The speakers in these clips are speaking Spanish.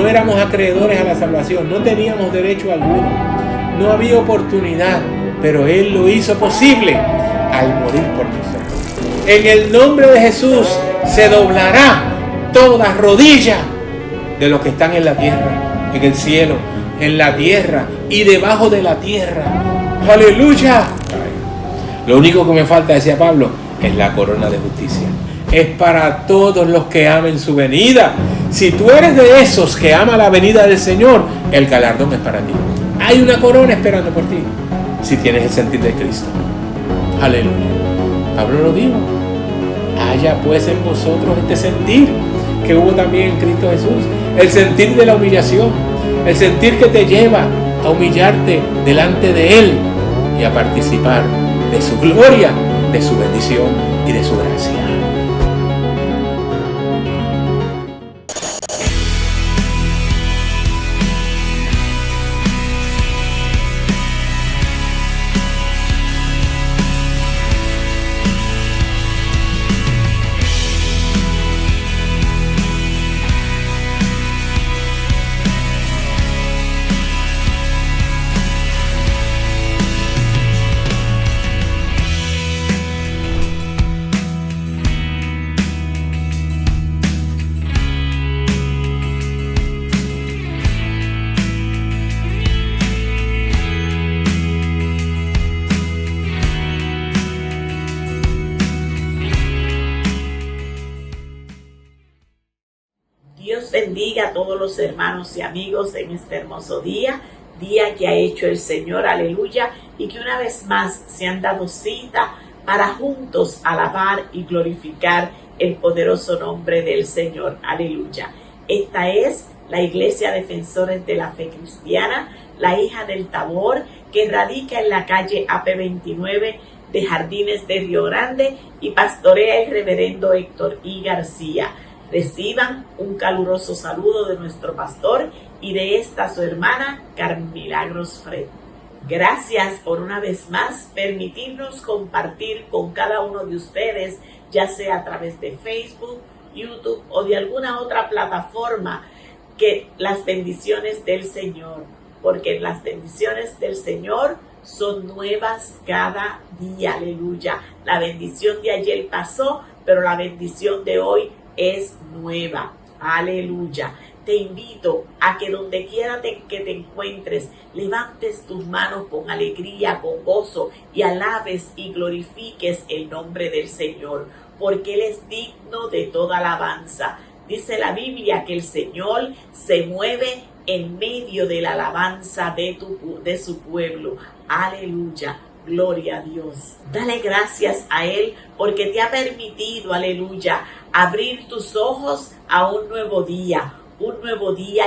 No éramos acreedores a la salvación, no teníamos derecho alguno, no había oportunidad, pero Él lo hizo posible al morir por nosotros. En el nombre de Jesús se doblará toda rodilla de los que están en la tierra, en el cielo, en la tierra y debajo de la tierra. ¡Aleluya! Lo único que me falta, decía Pablo, es la corona de justicia. Es para todos los que amen su venida. Si tú eres de esos que ama la venida del Señor, el galardón es para ti. Hay una corona esperando por ti, si tienes el sentir de Cristo. Aleluya. Pablo lo dijo. Haya pues en vosotros este sentir que hubo también en Cristo Jesús. El sentir de la humillación. El sentir que te lleva a humillarte delante de Él y a participar de su gloria, de su bendición y de su gracia. Bendiga a todos los hermanos y amigos en este hermoso día que ha hecho el Señor, aleluya, y que una vez más se han dado cita para juntos alabar y glorificar el poderoso nombre del Señor, aleluya. Esta es la Iglesia Defensores de la Fe Cristiana, la hija del Tabor, que radica en la calle AP29 de Jardines de Río Grande y pastorea el reverendo Héctor I. García. Reciban un caluroso saludo de nuestro pastor y de esta su hermana Carmen Milagros Fred. Gracias por una vez más permitirnos compartir con cada uno de ustedes, ya sea a través de Facebook, YouTube o de alguna otra plataforma, que las bendiciones del Señor, porque las bendiciones del Señor son nuevas cada día, aleluya. La bendición de ayer pasó, pero la bendición de hoy es nueva, aleluya. Te invito a que donde quiera que te encuentres, levantes tus manos con alegría, con gozo y alabes y glorifiques el nombre del Señor, porque Él es digno de toda alabanza. Dice la Biblia que el Señor se mueve en medio de la alabanza de su pueblo, aleluya. Gloria a Dios. Dale gracias a Él porque te ha permitido, aleluya, abrir tus ojos a un nuevo día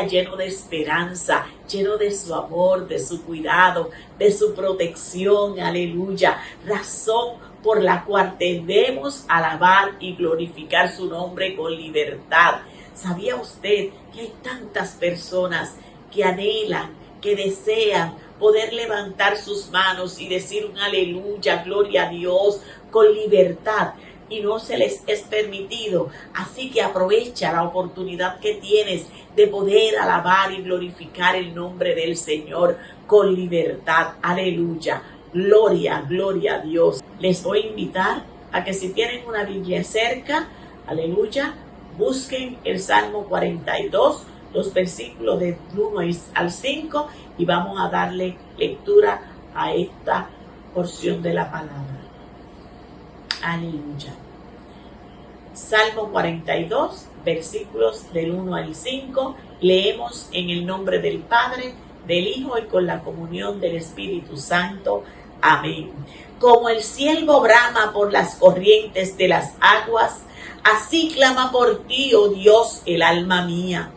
lleno de esperanza, lleno de su amor, de su cuidado, de su protección, aleluya. Razón por la cual debemos alabar y glorificar su nombre con libertad. ¿Sabía usted que hay tantas personas que anhelan, que desean poder levantar sus manos y decir un aleluya, gloria a Dios, con libertad, y no se les es permitido? Así que aprovecha la oportunidad que tienes de poder alabar y glorificar el nombre del Señor con libertad, aleluya, gloria, gloria a Dios. Les voy a invitar a que si tienen una Biblia cerca, aleluya, busquen el Salmo 42, los versículos del 1 al 5, y vamos a darle lectura a esta porción de la palabra. Aleluya. Salmo 42, versículos del 1 al 5, leemos en el nombre del Padre, del Hijo y con la comunión del Espíritu Santo. Amén. Como el ciervo brama por las corrientes de las aguas, así clama por ti, oh Dios, el alma mía.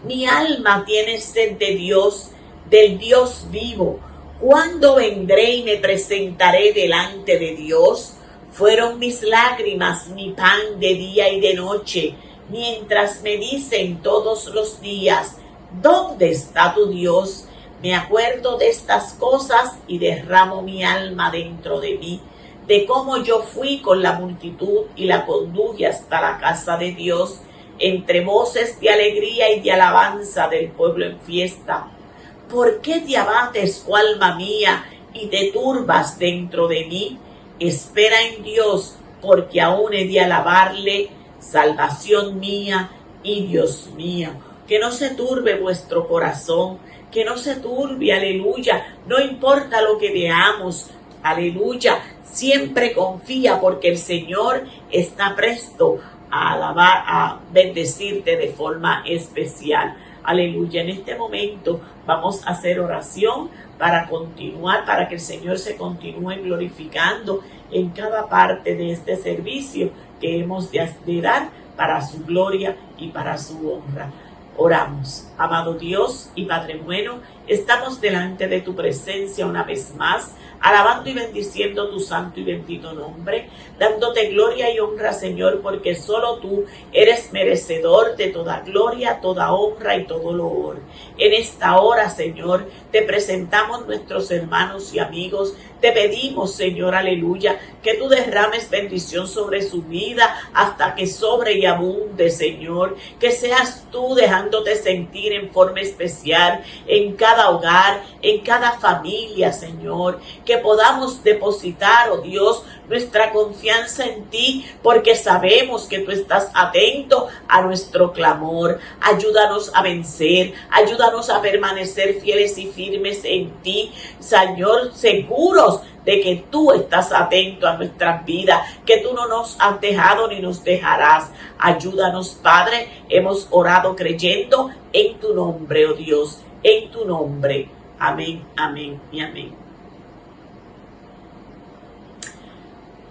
Mi alma tiene sed de Dios, del Dios vivo. ¿Cuándo vendré y me presentaré delante de Dios? Fueron mis lágrimas mi pan de día y de noche, mientras me dicen todos los días, ¿dónde está tu Dios? Me acuerdo de estas cosas y derramo mi alma dentro de mí, de cómo yo fui con la multitud y la conduje hasta la casa de Dios. entre voces de alegría y de alabanza del pueblo en fiesta. ¿Por qué te abates, oh alma mía, y te turbas dentro de mí? Espera en Dios, porque aún he de alabarle, salvación mía y Dios mío. Que no se turbe vuestro corazón, que no se turbe, aleluya, no importa lo que veamos, aleluya, siempre confía porque el Señor está presto a alabar, a bendecirte de forma especial. Aleluya, en este momento vamos a hacer oración para continuar, para que el Señor se continúe glorificando en cada parte de este servicio que hemos de dar para su gloria y para su honra. Oramos. Amado Dios y Padre bueno, estamos delante de tu presencia una vez más, alabando y bendiciendo tu santo y bendito nombre, dándote gloria y honra, Señor, porque solo tú eres merecedor de toda gloria, toda honra y todo loor. En esta hora, Señor, te presentamos nuestros hermanos y amigos. Te pedimos, Señor, aleluya, que tú derrames bendición sobre su vida hasta que sobre y abunde, Señor. Que seas tú dejándote sentir en forma especial en cada hogar, en cada familia, Señor. Que podamos depositar, oh Dios, nuestra confianza en ti, porque sabemos que tú estás atento a nuestro clamor. Ayúdanos a vencer, ayúdanos a permanecer fieles y firmes en ti, Señor, seguros de que tú estás atento a nuestras vidas, que tú no nos has dejado ni nos dejarás. Ayúdanos, Padre, hemos orado creyendo en tu nombre, oh Dios, en tu nombre. Amén, amén y amén.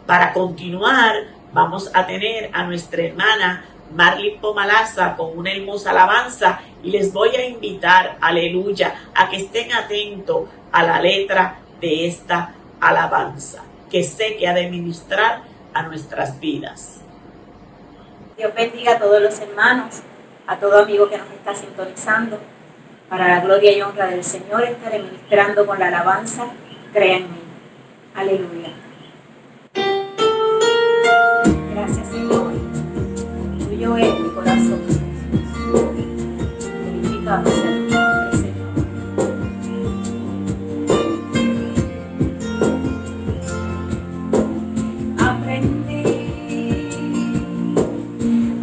Para continuar, vamos a tener a nuestra hermana Marlene Pomalaza con una hermosa alabanza y les voy a invitar, aleluya, a que estén atentos a la letra de esta alabanza, que sé que ha de ministrar a nuestras vidas. Dios bendiga a todos los hermanos, a todo amigo que nos está sintonizando. Para la gloria y honra del Señor estaré ministrando con la alabanza, crea en mí. Aleluya. Gracias, Señor. Tuyo es mi corazón. Glorificado sea tu nombre, Señor.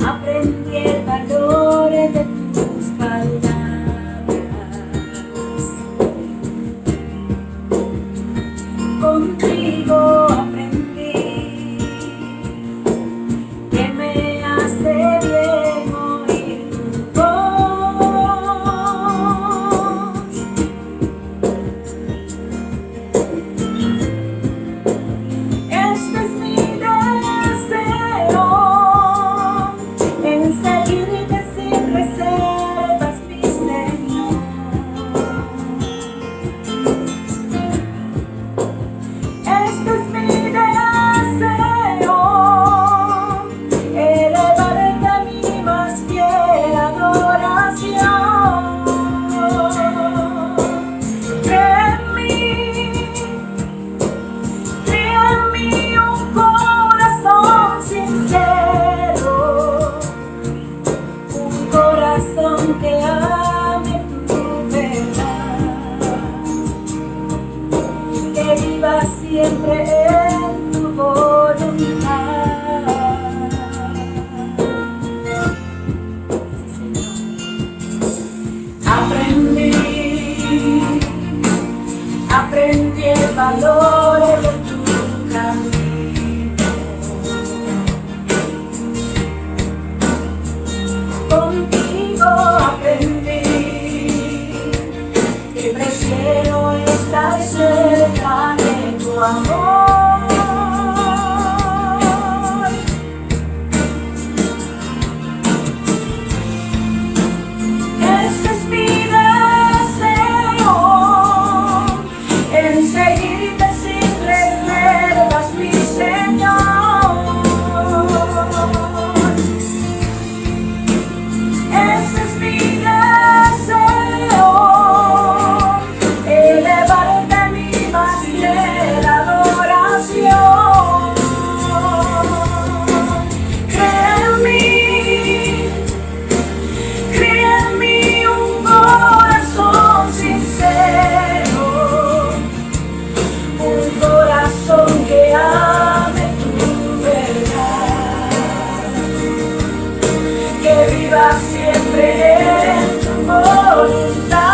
Aprendí el valor de tus palabras. Contigo aprendí que me hace bien oír tu voz. Este es mi deseo, en seguirte sin reservas, mi Señor. Este es mi deseo, elevarte a mi más fiel adoración. Crea en mí un corazón sincero, un corazón que ame tu verdad, que viva siempre en tu voluntad. Sí, Señor. Aprendí el valor de tu camino. Contigo aprendí que prefiero estar cerca de tu amor. Este es mi deseo, en seguirte sin reservas, mi Señor. Este es mi deseo, elevarte a mi más fiel adoración. Crea en mí siempre en tu voluntad.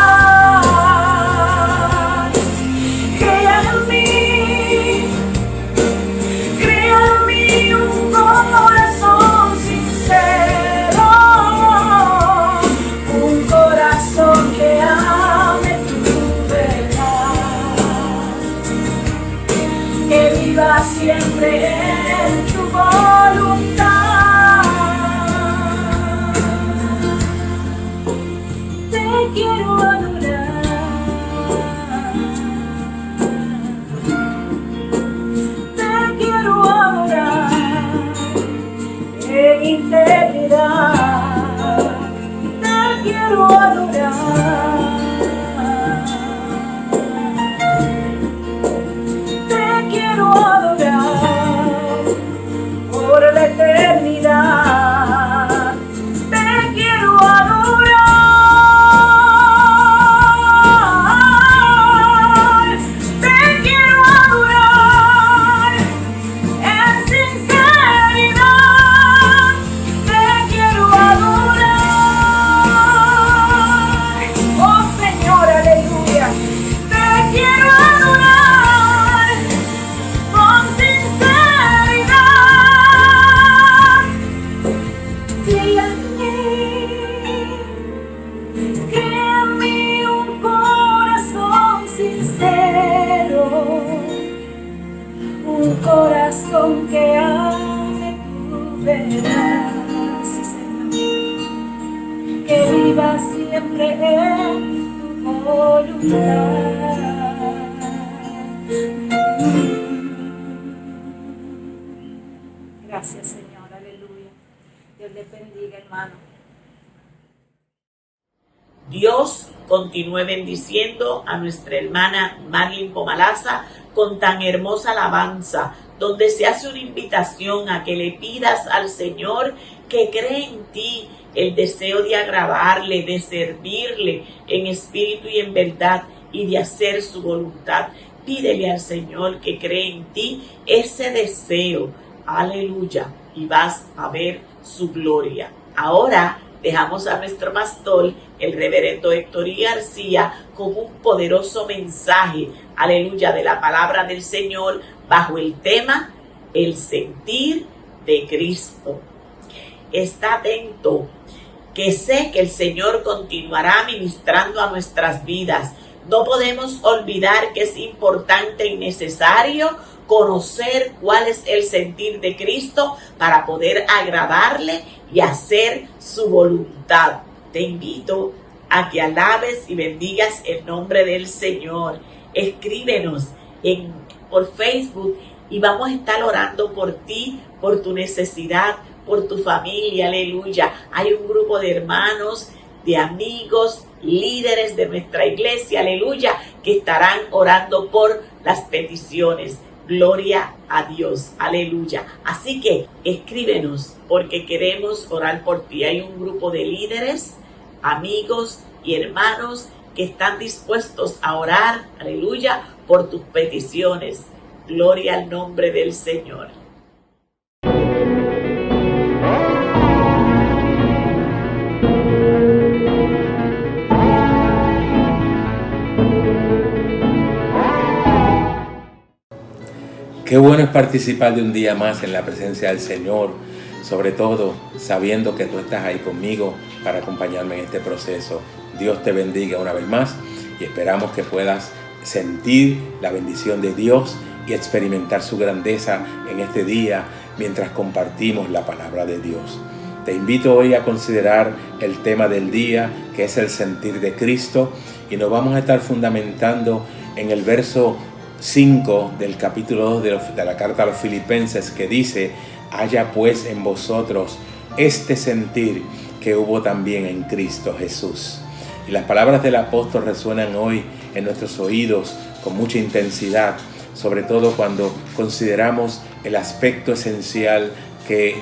Crea en mí un corazón sincero, un corazón que ame tu verdad, que viva siempre en tu voluntad. Te quiero adorar, te quiero adorar en integridad, te quiero adorar, te quiero adorar por la eternidad, te quiero adorar, te quiero adorar en sinceridad, te quiero adorar, oh Señor, aleluya, te quiero adorar con sinceridad. Crea en mí un corazón sincero, un corazón que ame tu verdad, sí, Señor, que viva siempre en tu voluntad. Gracias, Señor, aleluya. Dios les bendiga, hermano. Dios continúe bendiciendo a nuestra hermana Marlene Pomalaza con tan hermosa alabanza, donde se hace una invitación a que le pidas al Señor que cree en ti el deseo de agradarle, de servirle en espíritu y en verdad y de hacer su voluntad. Pídele al Señor que cree en ti ese deseo. Aleluya. Y vas a ver su gloria. Ahora dejamos a nuestro pastor, el reverendo Héctor I. García, con un poderoso mensaje, aleluya, de la palabra del Señor bajo el tema el sentir de Cristo. Está atento, que sé que el Señor continuará ministrando a nuestras vidas. No podemos olvidar que es importante y necesario conocer cuál es el sentir de Cristo para poder agradarle y hacer su voluntad. Te invito a que alabes y bendigas el nombre del Señor. Escríbenos por Facebook y vamos a estar orando por ti, por tu necesidad, por tu familia, aleluya. Hay un grupo de hermanos, de amigos, líderes de nuestra iglesia, aleluya, que estarán orando por las peticiones. Gloria a Dios, aleluya. Así que escríbenos porque queremos orar por ti. Hay un grupo de líderes, amigos y hermanos que están dispuestos a orar, aleluya, por tus peticiones. Gloria al nombre del Señor. Qué bueno es participar de un día más en la presencia del Señor, sobre todo sabiendo que tú estás ahí conmigo para acompañarme en este proceso. Dios te bendiga una vez más y esperamos que puedas sentir la bendición de Dios y experimentar su grandeza en este día mientras compartimos la palabra de Dios. Te invito hoy a considerar el tema del día, que es el sentir de Cristo, y nos vamos a estar fundamentando en el verso 5 del capítulo 2 de la carta a los Filipenses, que dice: haya pues en vosotros este sentir que hubo también en Cristo Jesús. Y las palabras del apóstol resuenan hoy en nuestros oídos con mucha intensidad, sobre todo cuando consideramos el aspecto esencial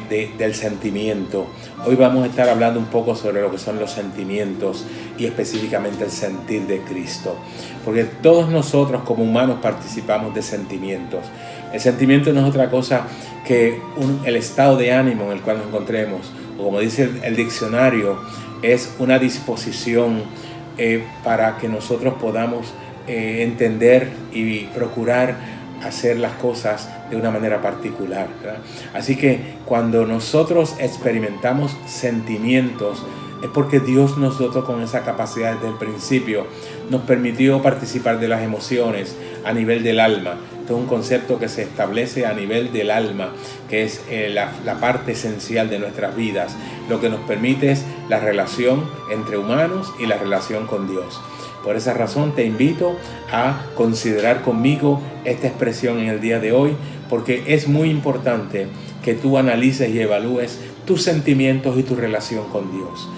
del sentimiento. Hoy vamos a estar hablando un poco sobre lo que son los sentimientos y específicamente el sentir de Cristo, porque todos nosotros como humanos participamos de sentimientos. El sentimiento no es otra cosa que el estado de ánimo en el cual nos encontremos, o como dice el diccionario, es una disposición para que nosotros podamos entender y procurar hacer las cosas de una manera particular, ¿verdad? Así que cuando nosotros experimentamos sentimientos, es porque Dios nos dotó con esa capacidad desde el principio, nos permitió participar de las emociones a nivel del alma. Esto es un concepto que se establece a nivel del alma, que es la parte esencial de nuestras vidas. Lo que nos permite es la relación entre humanos y la relación con Dios. Por esa razón te invito a considerar conmigo esta expresión en el día de hoy, porque es muy importante que tú analices y evalúes tus sentimientos y tu relación con Dios.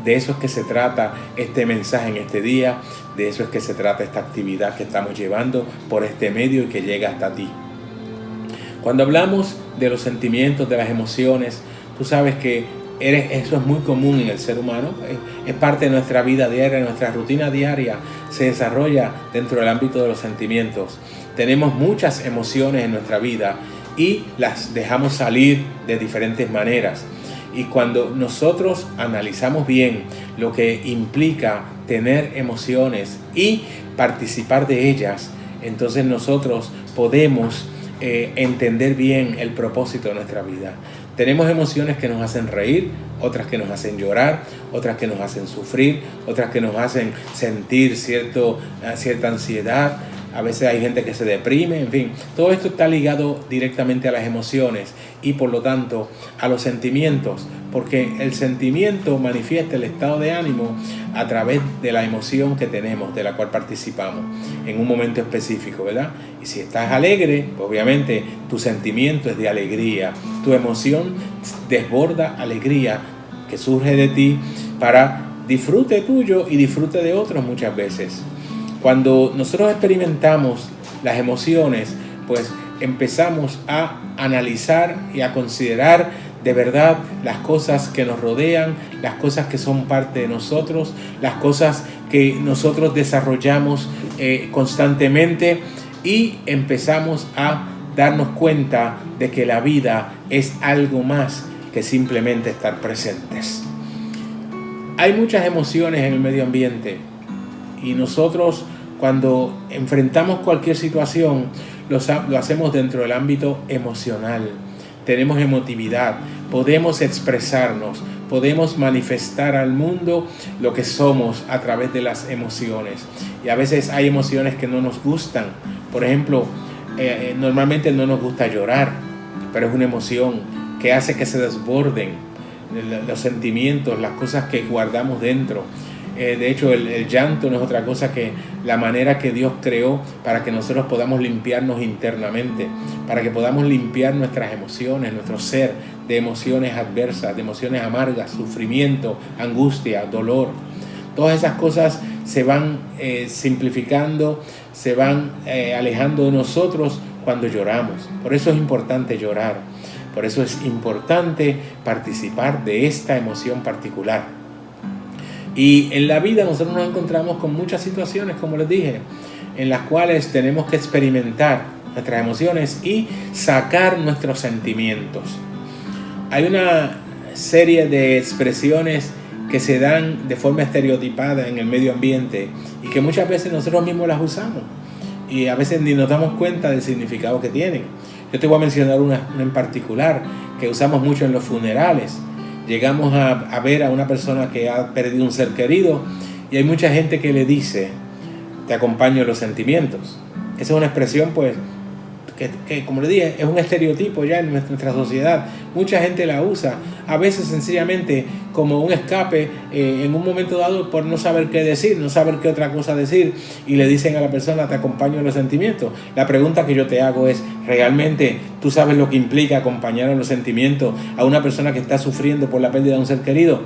De eso es que se trata este mensaje en este día, de eso es que se trata esta actividad que estamos llevando por este medio y que llega hasta ti. Cuando hablamos de los sentimientos, de las emociones, tú sabes que eso es muy común en el ser humano, es parte de nuestra vida diaria, nuestra rutina diaria se desarrolla dentro del ámbito de los sentimientos. Tenemos muchas emociones en nuestra vida y las dejamos salir de diferentes maneras. Y cuando nosotros analizamos bien lo que implica tener emociones y participar de ellas, entonces nosotros podemos entender bien el propósito de nuestra vida. Tenemos emociones que nos hacen reír, otras que nos hacen llorar, otras que nos hacen sufrir, otras que nos hacen sentir cierta ansiedad. A veces hay gente que se deprime, en fin. Todo esto está ligado directamente a las emociones y por lo tanto a los sentimientos, porque el sentimiento manifiesta el estado de ánimo a través de la emoción que tenemos, de la cual participamos en un momento específico, ¿verdad? Y si estás alegre, obviamente tu sentimiento es de alegría, tu emoción desborda alegría que surge de ti para disfrute tuyo y disfrute de otros muchas veces. Cuando nosotros experimentamos las emociones, pues empezamos a analizar y a considerar de verdad las cosas que nos rodean, las cosas que son parte de nosotros, las cosas que nosotros desarrollamos constantemente y empezamos a darnos cuenta de que la vida es algo más que simplemente estar presentes. Hay muchas emociones en el medio ambiente y nosotros cuando enfrentamos cualquier situación lo hacemos dentro del ámbito emocional. Tenemos emotividad, podemos expresarnos, podemos manifestar al mundo lo que somos a través de las emociones. Y a veces hay emociones que no nos gustan. Por ejemplo, normalmente no nos gusta llorar, pero es una emoción que hace que se desborden los sentimientos, las cosas que guardamos dentro. De hecho, el llanto no es otra cosa que la manera que Dios creó para que nosotros podamos limpiarnos internamente, para que podamos limpiar nuestras emociones, nuestro ser de emociones adversas, de emociones amargas, sufrimiento, angustia, dolor. Todas esas cosas se van simplificando, se van alejando de nosotros cuando lloramos. Por eso es importante llorar, por eso es importante participar de esta emoción particular. Y en la vida nosotros nos encontramos con muchas situaciones, como les dije, en las cuales tenemos que experimentar nuestras emociones y sacar nuestros sentimientos. Hay una serie de expresiones que se dan de forma estereotipada en el medio ambiente y que muchas veces nosotros mismos las usamos y a veces ni nos damos cuenta del significado que tienen. Yo te voy a mencionar una en particular que usamos mucho en los funerales. Llegamos a ver a una persona que ha perdido un ser querido y hay mucha gente que le dice, te acompaño en los sentimientos. Esa es una expresión pues que como le dije, es un estereotipo ya en nuestra sociedad. Mucha gente la usa, a veces sencillamente como un escape en un momento dado por no saber qué decir, no saber qué otra cosa decir y le dicen a la persona, te acompaño en los sentimientos. La pregunta que yo te hago es, ¿realmente tú sabes lo que implica acompañar en los sentimientos a una persona que está sufriendo por la pérdida de un ser querido?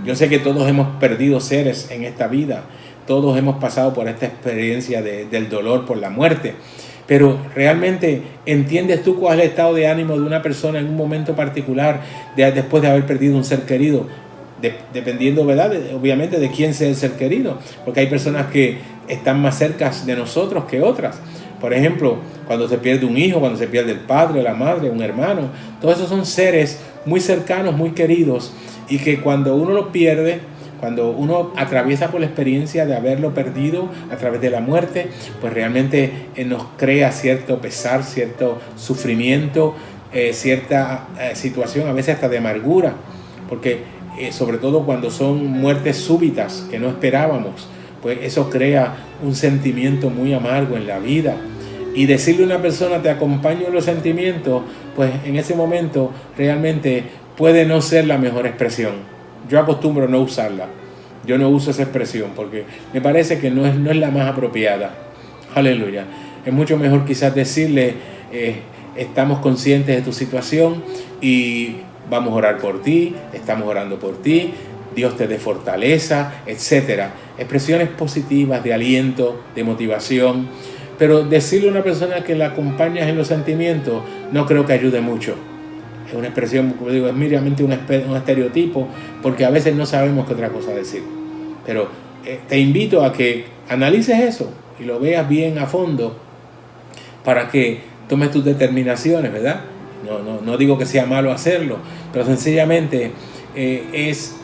Yo sé que todos hemos perdido seres en esta vida, todos hemos pasado por esta experiencia del dolor por la muerte. Pero realmente ¿entiendes tú cuál es el estado de ánimo de una persona en un momento particular después de haber perdido un ser querido? Dependiendo, ¿verdad? Obviamente de quién sea el ser querido, porque hay personas que están más cerca de nosotros que otras. Por ejemplo, cuando se pierde un hijo, cuando se pierde el padre, la madre, un hermano. Todos esos son seres muy cercanos, muy queridos, y que cuando uno lo pierde, cuando uno atraviesa por la experiencia de haberlo perdido a través de la muerte, pues realmente nos crea cierto pesar, cierto sufrimiento, cierta situación a veces hasta de amargura, porque sobre todo cuando son muertes súbitas que no esperábamos, pues eso crea un sentimiento muy amargo en la vida. Y decirle a una persona te acompaño en los sentimientos, pues en ese momento realmente puede no ser la mejor expresión. Yo acostumbro no usarla. Yo no uso esa expresión porque me parece que no es la más apropiada. Aleluya. Es mucho mejor quizás decirle, estamos conscientes de tu situación y vamos a orar por ti, estamos orando por ti, Dios te dé fortaleza, etc. Expresiones positivas de aliento, de motivación. Pero decirle a una persona que la acompañas en los sentimientos no creo que ayude mucho. Es una expresión, como digo, es meramente un estereotipo, porque a veces no sabemos qué otra cosa decir. Pero te invito a que analices eso y lo veas bien a fondo para que tomes tus determinaciones, ¿verdad? No digo que sea malo hacerlo, pero sencillamente es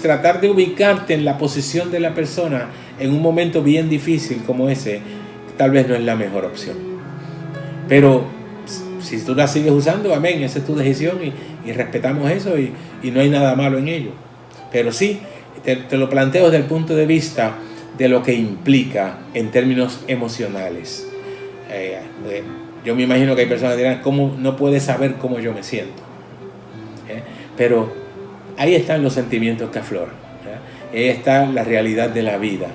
tratar de ubicarte en la posición de la persona en un momento bien difícil como ese. Tal vez no es la mejor opción. Pero si tú la sigues usando, amén, esa es tu decisión y respetamos eso y no hay nada malo en ello. Pero sí, te lo planteo desde el punto de vista de lo que implica en términos emocionales. Yo me imagino que hay personas que dirán, ¿cómo no puedes saber cómo yo me siento? Pero ahí están los sentimientos que afloran. Ahí está la realidad de la vida.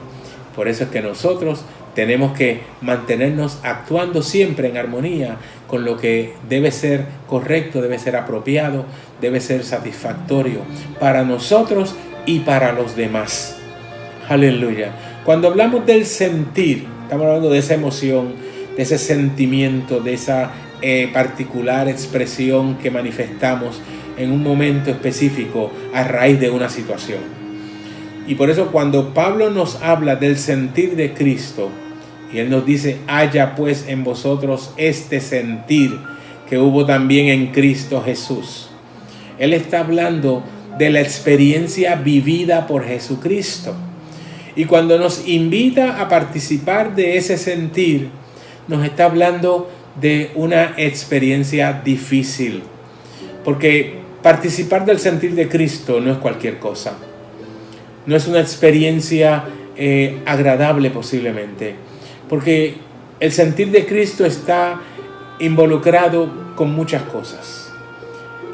Por eso es que nosotros tenemos que mantenernos actuando siempre en armonía con lo que debe ser correcto, debe ser apropiado, debe ser satisfactorio para nosotros y para los demás. Aleluya. Cuando hablamos del sentir, estamos hablando de esa emoción, de ese sentimiento, de esa particular expresión que manifestamos en un momento específico a raíz de una situación. Y por eso cuando Pablo nos habla del sentir de Cristo, y él nos dice, haya pues en vosotros este sentir que hubo también en Cristo Jesús. Él está hablando de la experiencia vivida por Jesucristo. Y cuando nos invita a participar de ese sentir, nos está hablando de una experiencia difícil. Porque participar del sentir de Cristo no es cualquier cosa. No es una experiencia agradable posiblemente. Porque el sentir de Cristo está involucrado con muchas cosas.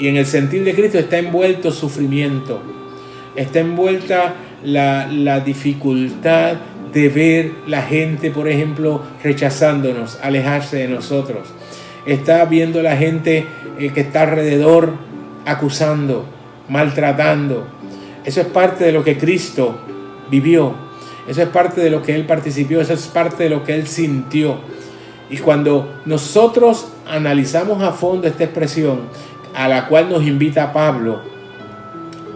Y en el sentir de Cristo está envuelto sufrimiento. Está envuelta la dificultad de ver la gente, por ejemplo, rechazándonos, alejarse de nosotros. Está viendo la gente que está alrededor acusando, maltratando. Eso es parte de lo que Cristo vivió. Eso es parte de lo que Él participó, eso es parte de lo que Él sintió. Y cuando nosotros analizamos a fondo esta expresión, a la cual nos invita Pablo,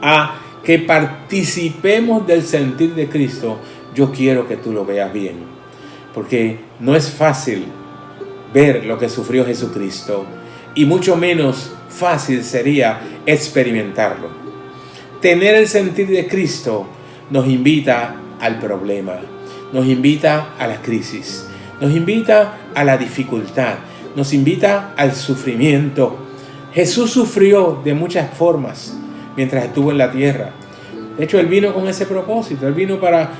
a que participemos del sentir de Cristo, yo quiero que tú lo veas bien. Porque no es fácil ver lo que sufrió Jesucristo, y mucho menos fácil sería experimentarlo. Tener el sentir de Cristo nos invita al problema, nos invita a la crisis, nos invita a la dificultad, nos invita al sufrimiento. Jesús sufrió de muchas formas mientras estuvo en la tierra. De hecho, Él vino con ese propósito. Él vino para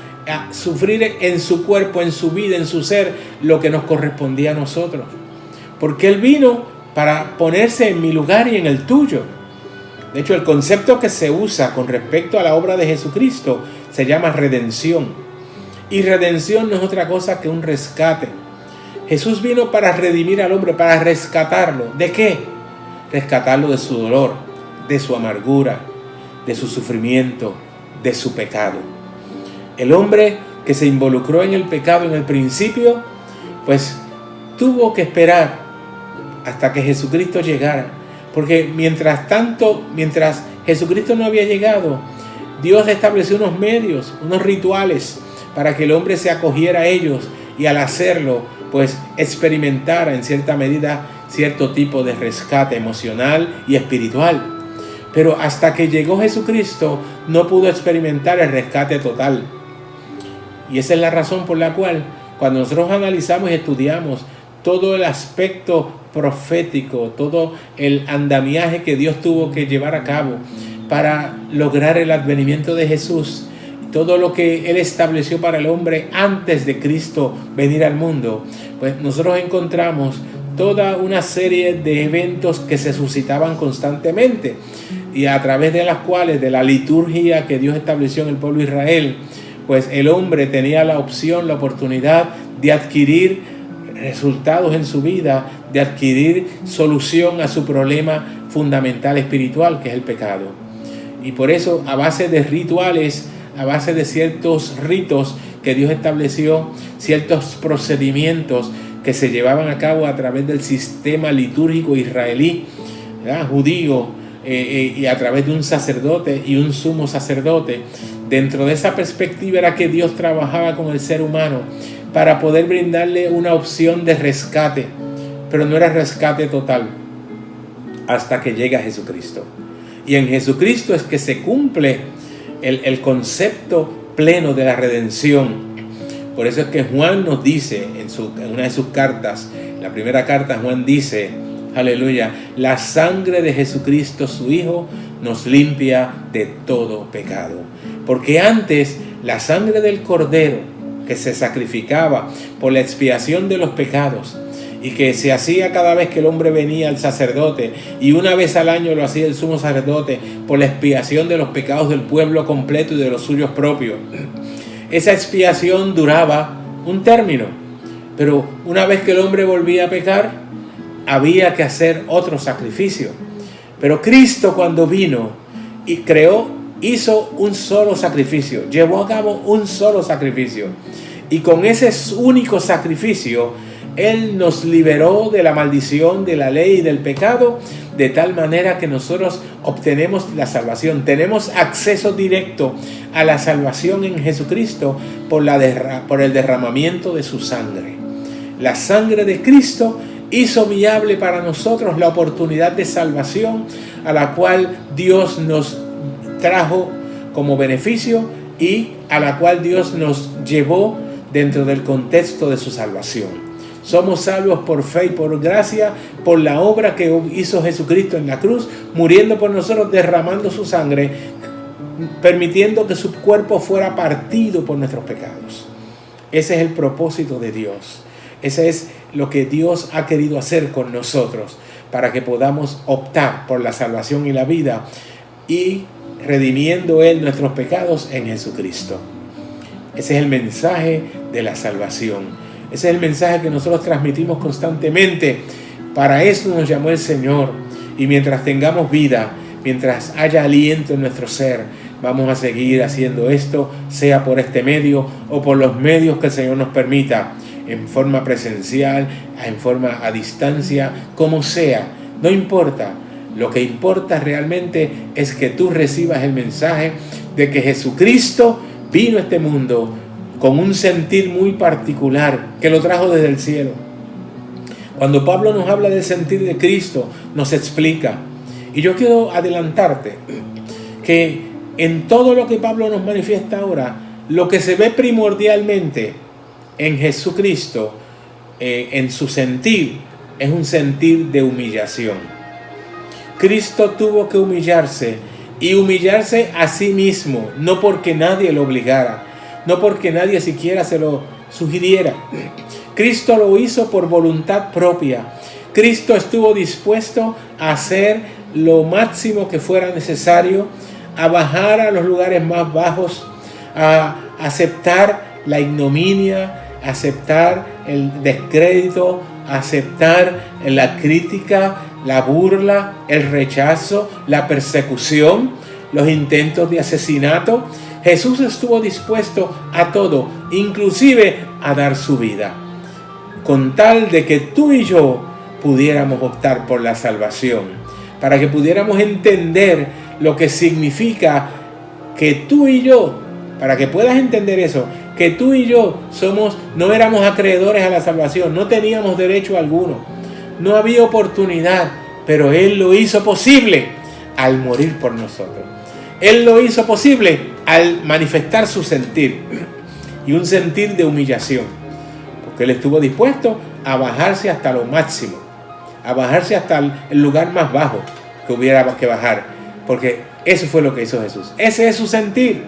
sufrir en su cuerpo, en su vida, en su ser, lo que nos correspondía a nosotros. Porque Él vino para ponerse en mi lugar y en el tuyo. De hecho, el concepto que se usa con respecto a la obra de Jesucristo se llama redención. Y redención no es otra cosa que un rescate. Jesús vino para redimir al hombre, para rescatarlo. ¿De qué? Rescatarlo de su dolor, de su amargura, de su sufrimiento, de su pecado. El hombre que se involucró en el pecado en el principio, pues tuvo que esperar hasta que Jesucristo llegara. Porque mientras Jesucristo no había llegado, Dios estableció unos medios, unos rituales para que el hombre se acogiera a ellos, y al hacerlo, pues experimentara en cierta medida cierto tipo de rescate emocional y espiritual. Pero hasta que llegó Jesucristo no pudo experimentar el rescate total. Y esa es la razón por la cual cuando nosotros analizamos y estudiamos todo el aspecto profético, todo el andamiaje que Dios tuvo que llevar a cabo para lograr el advenimiento de Jesús, todo lo que Él estableció para el hombre antes de Cristo venir al mundo, pues nosotros encontramos toda una serie de eventos que se suscitaban constantemente y a través de las cuales, de la liturgia que Dios estableció en el pueblo de Israel, pues el hombre tenía la opción, la oportunidad de adquirir resultados en su vida, de adquirir solución a su problema fundamental espiritual, que es el pecado. Y por eso, a base de rituales, a base de ciertos ritos que Dios estableció, ciertos procedimientos que se llevaban a cabo a través del sistema litúrgico israelí, judío, y a través de un sacerdote y un sumo sacerdote. Dentro de esa perspectiva era que Dios trabajaba con el ser humano para poder brindarle una opción de rescate, pero no era rescate total hasta que llega Jesucristo. Y en Jesucristo es que se cumple el concepto pleno de la redención. Por eso es que Juan nos dice en una de sus cartas, la primera carta, Juan dice, aleluya, la sangre de Jesucristo su Hijo nos limpia de todo pecado. Porque antes la sangre del Cordero que se sacrificaba por la expiación de los pecados y que se hacía cada vez que el hombre venía al sacerdote, y una vez al año lo hacía el sumo sacerdote por la expiación de los pecados del pueblo completo y de los suyos propios, esa expiación duraba un término, pero una vez que el hombre volvía a pecar había que hacer otro sacrificio. Pero Cristo, cuando vino y hizo un solo sacrificio, llevó a cabo un solo sacrificio, y con ese único sacrificio Él nos liberó de la maldición de la ley y del pecado, de tal manera que nosotros obtenemos la salvación. Tenemos acceso directo a la salvación en Jesucristo por el derramamiento de su sangre. La sangre de Cristo hizo viable para nosotros la oportunidad de salvación a la cual Dios nos trajo como beneficio y a la cual Dios nos llevó dentro del contexto de su salvación. Somos salvos por fe y por gracia, por la obra que hizo Jesucristo en la cruz, muriendo por nosotros, derramando su sangre, permitiendo que su cuerpo fuera partido por nuestros pecados. Ese es el propósito de Dios. Ese es lo que Dios ha querido hacer con nosotros, para que podamos optar por la salvación y la vida, y redimiendo Él nuestros pecados en Jesucristo. Ese es el mensaje de la salvación. Ese es el mensaje que nosotros transmitimos constantemente. Para eso nos llamó el Señor. Y mientras tengamos vida, mientras haya aliento en nuestro ser, vamos a seguir haciendo esto, sea por este medio o por los medios que el Señor nos permita, en forma presencial, en forma a distancia, como sea. No importa. Lo que importa realmente es que tú recibas el mensaje de que Jesucristo vino a este mundo con un sentir muy particular que lo trajo desde el cielo. Cuando Pablo nos habla del sentir de Cristo, nos explica. Y yo quiero adelantarte que en todo lo que Pablo nos manifiesta ahora, lo que se ve primordialmente en Jesucristo, en su sentir, es un sentir de humillación. Cristo tuvo que humillarse, y humillarse a sí mismo, no porque nadie lo obligara, no porque nadie siquiera se lo sugiriera. Cristo lo hizo por voluntad propia. Cristo estuvo dispuesto a hacer lo máximo que fuera necesario, a bajar a los lugares más bajos, a aceptar la ignominia, a aceptar el descrédito, a aceptar la crítica, la burla, el rechazo, la persecución, los intentos de asesinato. Jesús estuvo dispuesto a todo, inclusive a dar su vida, con tal de que tú y yo pudiéramos optar por la salvación, para que pudiéramos entender lo que significa que tú y yo, para que puedas entender eso, que tú y yo no éramos acreedores a la salvación, no teníamos derecho alguno, no había oportunidad, pero Él lo hizo posible al morir por nosotros. Él lo hizo posible al manifestar su sentir, y un sentir de humillación, porque Él estuvo dispuesto a bajarse hasta lo máximo, a bajarse hasta el lugar más bajo que hubiera que bajar, porque eso fue lo que hizo Jesús. Ese es su sentir.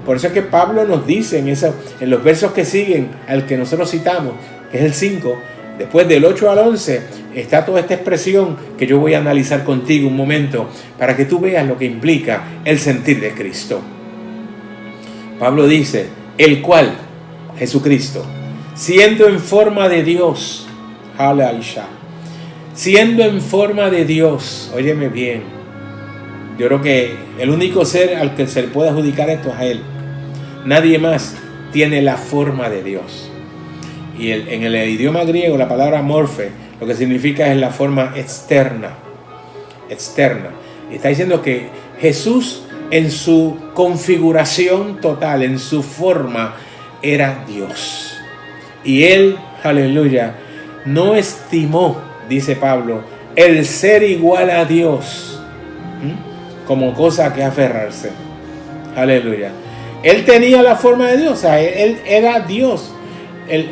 Por eso es que Pablo nos dice en los versos que siguen al que nosotros citamos, que es el 5, después del 8 al 11, está toda esta expresión que yo voy a analizar contigo un momento para que tú veas lo que implica el sentir de Cristo. Pablo dice, el cual, Jesucristo, siendo en forma de Dios, aleluya, siendo en forma de Dios, óyeme bien, yo creo que el único ser al que se le puede adjudicar esto es a Él. Nadie más tiene la forma de Dios. Y en el idioma griego la palabra morfe lo que significa es la forma externa. Y está diciendo que Jesús en su configuración total, en su forma, era Dios. Y Él, aleluya, no estimó, dice Pablo, el ser igual a Dios como cosa a que aferrarse. Aleluya. Él tenía la forma de Dios, o sea, Él era Dios.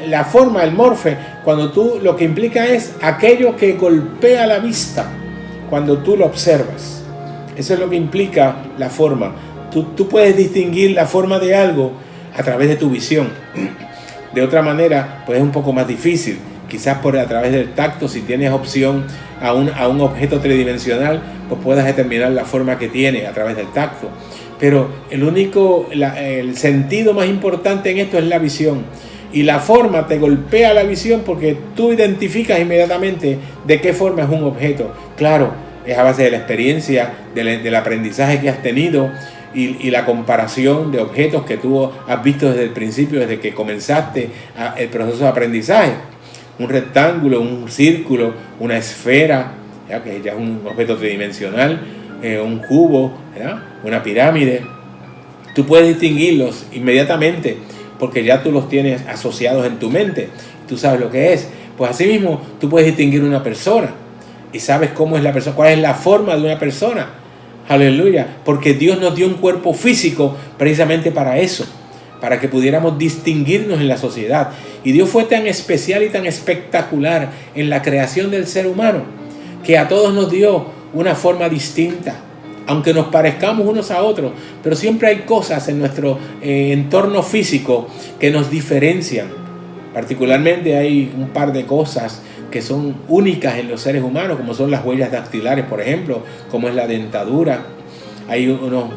La forma, el morfe, cuando tú, lo que implica es aquello que golpea la vista cuando tú lo observas. Eso es lo que implica la forma. Tú puedes distinguir la forma de algo a través de tu visión. De otra manera, pues es un poco más difícil. Quizás a través del tacto, si tienes opción a un objeto tridimensional, pues puedas determinar la forma que tiene a través del tacto. Pero el sentido más importante en esto es la visión. Y la forma te golpea la visión porque tú identificas inmediatamente de qué forma es un objeto. Claro, es a base de la experiencia, del aprendizaje que has tenido y la comparación de objetos que tú has visto desde el principio, desde que comenzaste el proceso de aprendizaje. Un rectángulo, un círculo, una esfera, ¿ya? Que ya es un objeto tridimensional, un cubo, ¿ya? Una pirámide. Tú puedes distinguirlos inmediatamente porque ya tú los tienes asociados en tu mente. Tú sabes lo que es. Pues así mismo tú puedes distinguir una persona y sabes cómo es la persona, cuál es la forma de una persona. Aleluya. Porque Dios nos dio un cuerpo físico precisamente para eso, para que pudiéramos distinguirnos en la sociedad. Y Dios fue tan especial y tan espectacular en la creación del ser humano que a todos nos dio una forma distinta. Aunque nos parezcamos unos a otros, pero siempre hay cosas en nuestro entorno físico que nos diferencian. Particularmente hay un par de cosas que son únicas en los seres humanos, como son las huellas dactilares, por ejemplo, como es la dentadura. Hay unos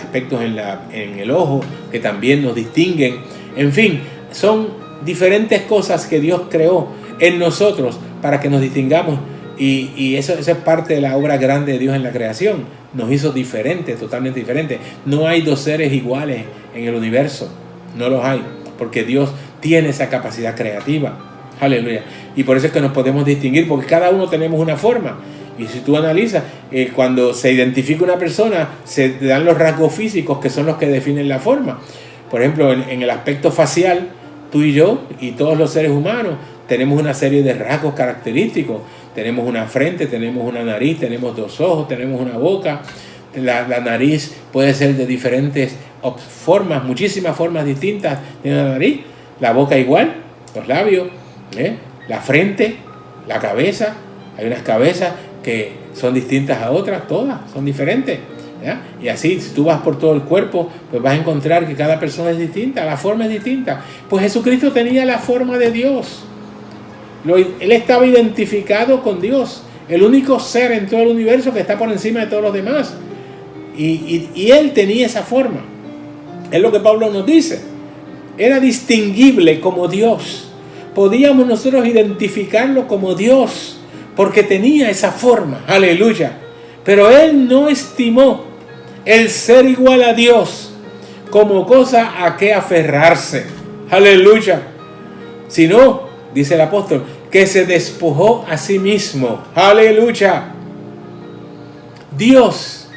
aspectos en el ojo que también nos distinguen. En fin, son diferentes cosas que Dios creó en nosotros para que nos distingamos. Y eso es parte de la obra grande de Dios en la creación. Nos hizo diferentes, totalmente diferentes. No hay dos seres iguales en el universo. No los hay, porque Dios tiene esa capacidad creativa. Aleluya. Y por eso es que nos podemos distinguir, porque cada uno tenemos una forma. Y si tú analizas, cuando se identifica una persona, se dan los rasgos físicos que son los que definen la forma. Por ejemplo, en el aspecto facial, tú y yo y todos los seres humanos tenemos una serie de rasgos característicos. Tenemos una frente, tenemos una nariz, tenemos dos ojos, tenemos una boca. La nariz puede ser de diferentes formas, muchísimas formas distintas de la nariz. La boca igual, los labios, la frente, la cabeza. Hay unas cabezas que son distintas a otras, todas son diferentes, ¿ya? Y así, si tú vas por todo el cuerpo, pues vas a encontrar que cada persona es distinta, la forma es distinta. Pues Jesucristo tenía la forma de Dios. Él estaba identificado con Dios, el único ser en todo el universo que está por encima de todos los demás. Y Él tenía esa forma. Es lo que Pablo nos dice. Era distinguible como Dios. Podíamos nosotros identificarlo como Dios, porque tenía esa forma. Aleluya. Pero Él no estimó el ser igual a Dios como cosa a que aferrarse. Aleluya. Sino, dice el apóstol, que se despojó a sí mismo. Aleluya. Dios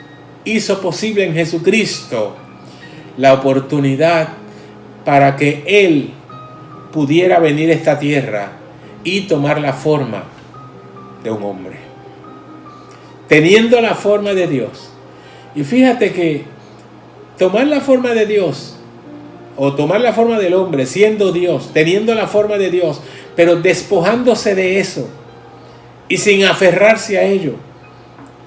hizo posible en Jesucristo la oportunidad para que Él pudiera venir a esta tierra y tomar la forma de un hombre, teniendo la forma de Dios. Y fíjate que tomar la forma de Dios, o tomar la forma del hombre, siendo Dios, teniendo la forma de Dios, pero despojándose de eso y sin aferrarse a ello.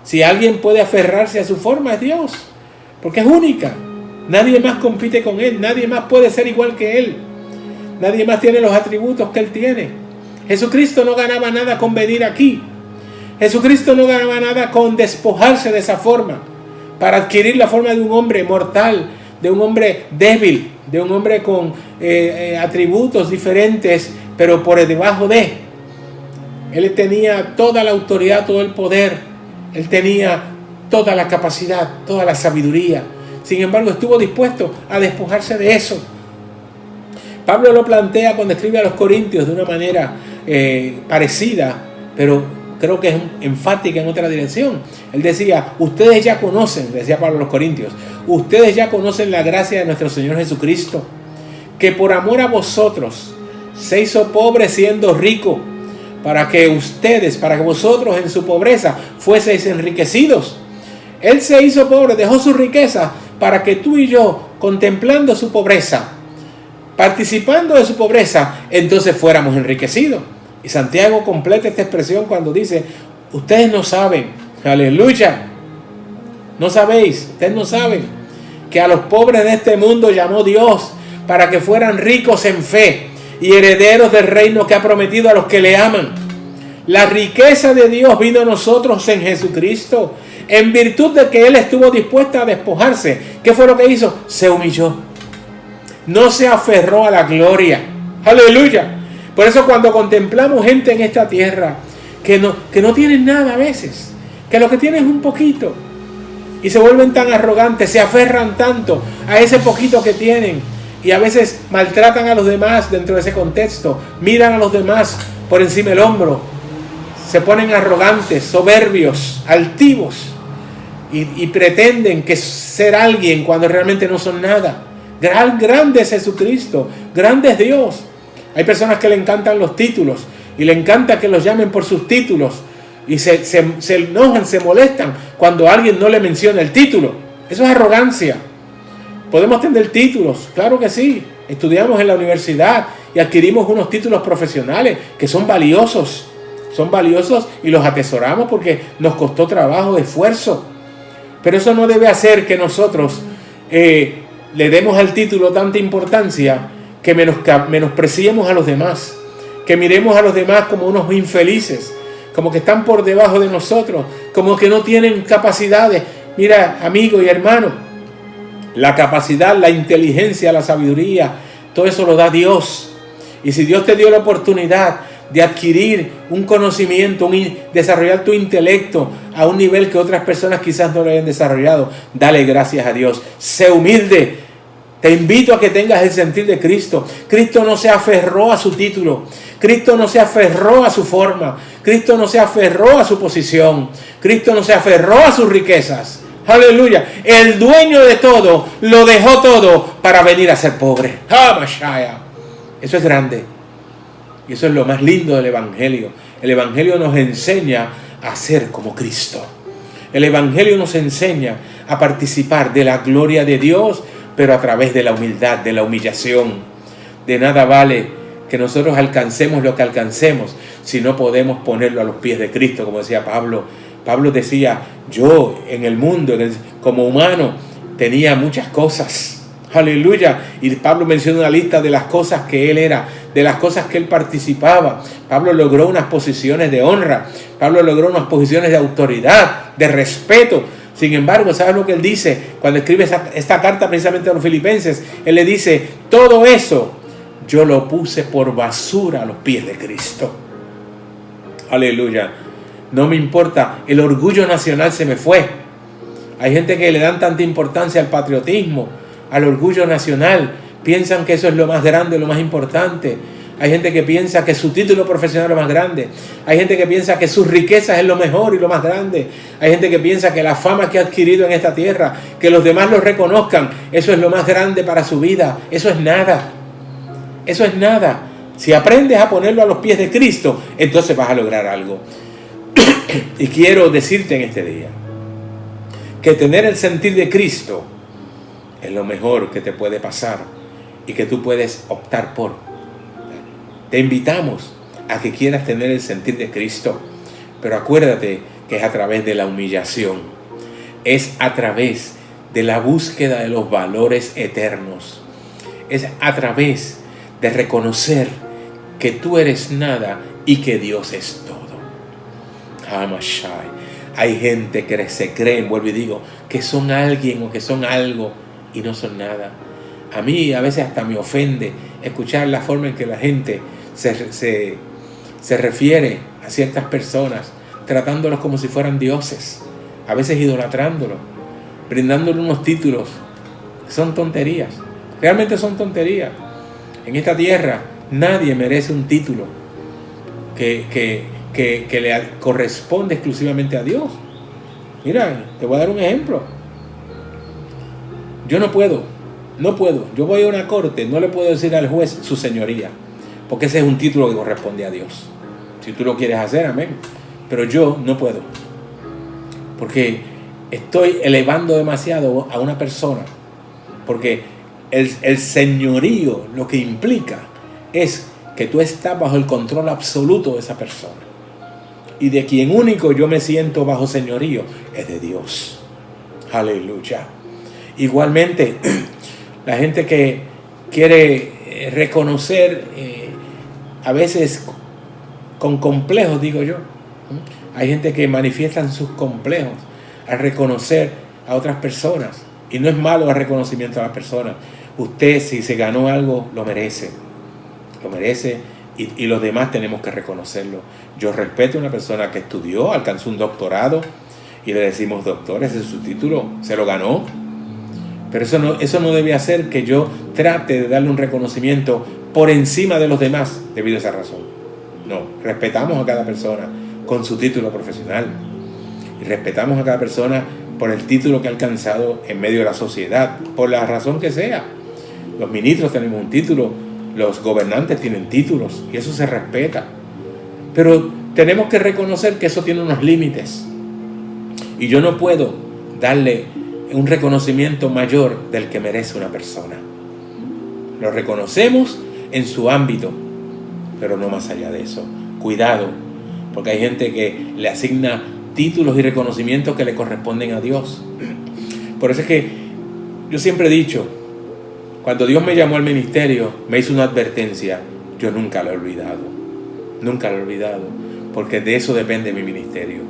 Si alguien puede aferrarse a su forma, es Dios, porque es única. Nadie más compite con Él, nadie más puede ser igual que Él, nadie más tiene los atributos que Él tiene. Jesucristo no ganaba nada con venir aquí. Jesucristo no ganaba nada con despojarse de esa forma para adquirir la forma de un hombre mortal, de un hombre débil, de un hombre con atributos diferentes, pero por debajo de. Él tenía toda la autoridad, todo el poder. Él tenía toda la capacidad, toda la sabiduría. Sin embargo, estuvo dispuesto a despojarse de eso. Pablo lo plantea cuando escribe a los Corintios de una manera parecida, pero creo que es enfática en otra dirección. Él decía, ustedes ya conocen, decía Pablo a los Corintios, ustedes ya conocen la gracia de nuestro Señor Jesucristo, que por amor a vosotros se hizo pobre siendo rico, para que vosotros en su pobreza fueseis enriquecidos. Él se hizo pobre, dejó su riqueza, para que tú y yo, contemplando su pobreza, participando de su pobreza, entonces fuéramos enriquecidos. Y Santiago completa esta expresión cuando dice, ustedes no saben, aleluya, no sabéis, ustedes no saben que a los pobres de este mundo llamó Dios para que fueran ricos en fe y herederos del reino que ha prometido a los que le aman. La riqueza de Dios vino a nosotros en Jesucristo, en virtud de que Él estuvo dispuesto a despojarse. ¿Qué fue lo que hizo? Se humilló. No se aferró a la gloria. Aleluya. Por eso cuando contemplamos gente en esta tierra que no tienen nada a veces, que lo que tienen es un poquito, y se vuelven tan arrogantes, se aferran tanto a ese poquito que tienen, y a veces maltratan a los demás dentro de ese contexto, miran a los demás por encima del hombro, se ponen arrogantes, soberbios, altivos, y pretenden que ser alguien cuando realmente no son nada. Grande es Jesucristo, grande es Dios. Hay personas que le encantan los títulos y le encanta que los llamen por sus títulos y se enojan, se molestan cuando alguien no le menciona el título. Eso es arrogancia. Podemos tener títulos, claro que sí. Estudiamos en la universidad y adquirimos unos títulos profesionales que son valiosos. Son valiosos y los atesoramos porque nos costó trabajo, esfuerzo. Pero eso no debe hacer que nosotros le demos al título tanta importancia que menospreciemos a los demás, que miremos a los demás como unos infelices, como que están por debajo de nosotros, como que no tienen capacidades. Mira, amigo y hermano, la capacidad, la inteligencia, la sabiduría, todo eso lo da Dios. Y si Dios te dio la oportunidad de adquirir un conocimiento, desarrollar tu intelecto a un nivel que otras personas quizás no lo hayan desarrollado, dale gracias a Dios. Sé humilde. Te invito a que tengas el sentir de Cristo. Cristo no se aferró a su título. Cristo no se aferró a su forma. Cristo no se aferró a su posición. Cristo no se aferró a sus riquezas. Aleluya. El dueño de todo lo dejó todo para venir a ser pobre. Eso es grande. Y eso es lo más lindo del Evangelio. El Evangelio nos enseña a ser como Cristo. El Evangelio nos enseña a participar de la gloria de Dios, pero a través de la humildad, de la humillación. De nada vale que nosotros alcancemos lo que alcancemos si no podemos ponerlo a los pies de Cristo, como decía Pablo. Pablo decía, yo en el mundo, como humano, tenía muchas cosas. Aleluya. Y Pablo menciona una lista de las cosas que él era, de las cosas que él participaba. Pablo logró unas posiciones de honra. Pablo logró unas posiciones de autoridad, de respeto. Sin embargo, ¿sabes lo que él dice? Cuando escribe esta carta precisamente a los filipenses, él le dice, todo eso yo lo puse por basura a los pies de Cristo. Aleluya. No me importa, el orgullo nacional se me fue. Hay gente que le dan tanta importancia al patriotismo, al orgullo nacional. Piensan que eso es lo más grande, lo más importante. Hay gente que piensa que su título profesional es lo más grande. Hay gente que piensa que sus riquezas es lo mejor y lo más grande. Hay gente que piensa que la fama que ha adquirido en esta tierra, que los demás lo reconozcan, eso es lo más grande para su vida. Eso es nada. Eso es nada. Si aprendes a ponerlo a los pies de Cristo, entonces vas a lograr algo. Y quiero decirte en este día que tener el sentir de Cristo es lo mejor que te puede pasar y que tú puedes optar por. Te invitamos a que quieras tener el sentir de Cristo, pero acuérdate que es a través de la humillación, es a través de la búsqueda de los valores eternos, es a través de reconocer que tú eres nada y que Dios es todo. Hay gente que se creen, vuelvo y digo, que son alguien o que son algo y no son nada. A mí a veces hasta me ofende escuchar la forma en que la gente se refiere a ciertas personas, tratándolos como si fueran dioses, a veces idolatrándolos, brindándole unos títulos. Son tonterías, realmente son tonterías. En esta tierra nadie merece un título que le corresponde exclusivamente a Dios. Mira, te voy a dar un ejemplo. Yo no puedo. Yo voy a una corte, no le puedo decir al juez su señoría, porque ese es un título que corresponde a Dios. Si tú lo quieres hacer, amén. Pero yo no puedo, porque estoy elevando demasiado a una persona, porque el señorío lo que implica es que tú estás bajo el control absoluto de esa persona. Y de quien único yo me siento bajo señorío es de Dios. Aleluya. Igualmente, la gente que quiere reconocer, a veces con complejos, digo yo. Hay gente que manifiestan sus complejos al reconocer a otras personas. Y no es malo el reconocimiento a las personas. Usted, si se ganó algo, lo merece. Lo merece. Y los demás tenemos que reconocerlo. Yo respeto a una persona que estudió, alcanzó un doctorado y le decimos doctor, ese es su título, se lo ganó. Pero eso no debe hacer que yo trate de darle un reconocimiento por encima de los demás debido a esa razón. No, respetamos a cada persona con su título profesional y respetamos a cada persona por el título que ha alcanzado en medio de la sociedad, por la razón que sea. Los ministros tenemos un título, los gobernantes tienen títulos y eso se respeta. Pero tenemos que reconocer que eso tiene unos límites. Y yo no puedo darle un reconocimiento mayor del que merece una persona. Lo reconocemos en su ámbito, pero no más allá de eso. Cuidado, porque hay gente que le asigna títulos y reconocimientos que le corresponden a Dios. Por eso es que yo siempre he dicho, cuando Dios me llamó al ministerio, me hizo una advertencia. Yo nunca lo he olvidado. Nunca lo he olvidado. Porque de eso depende mi ministerio.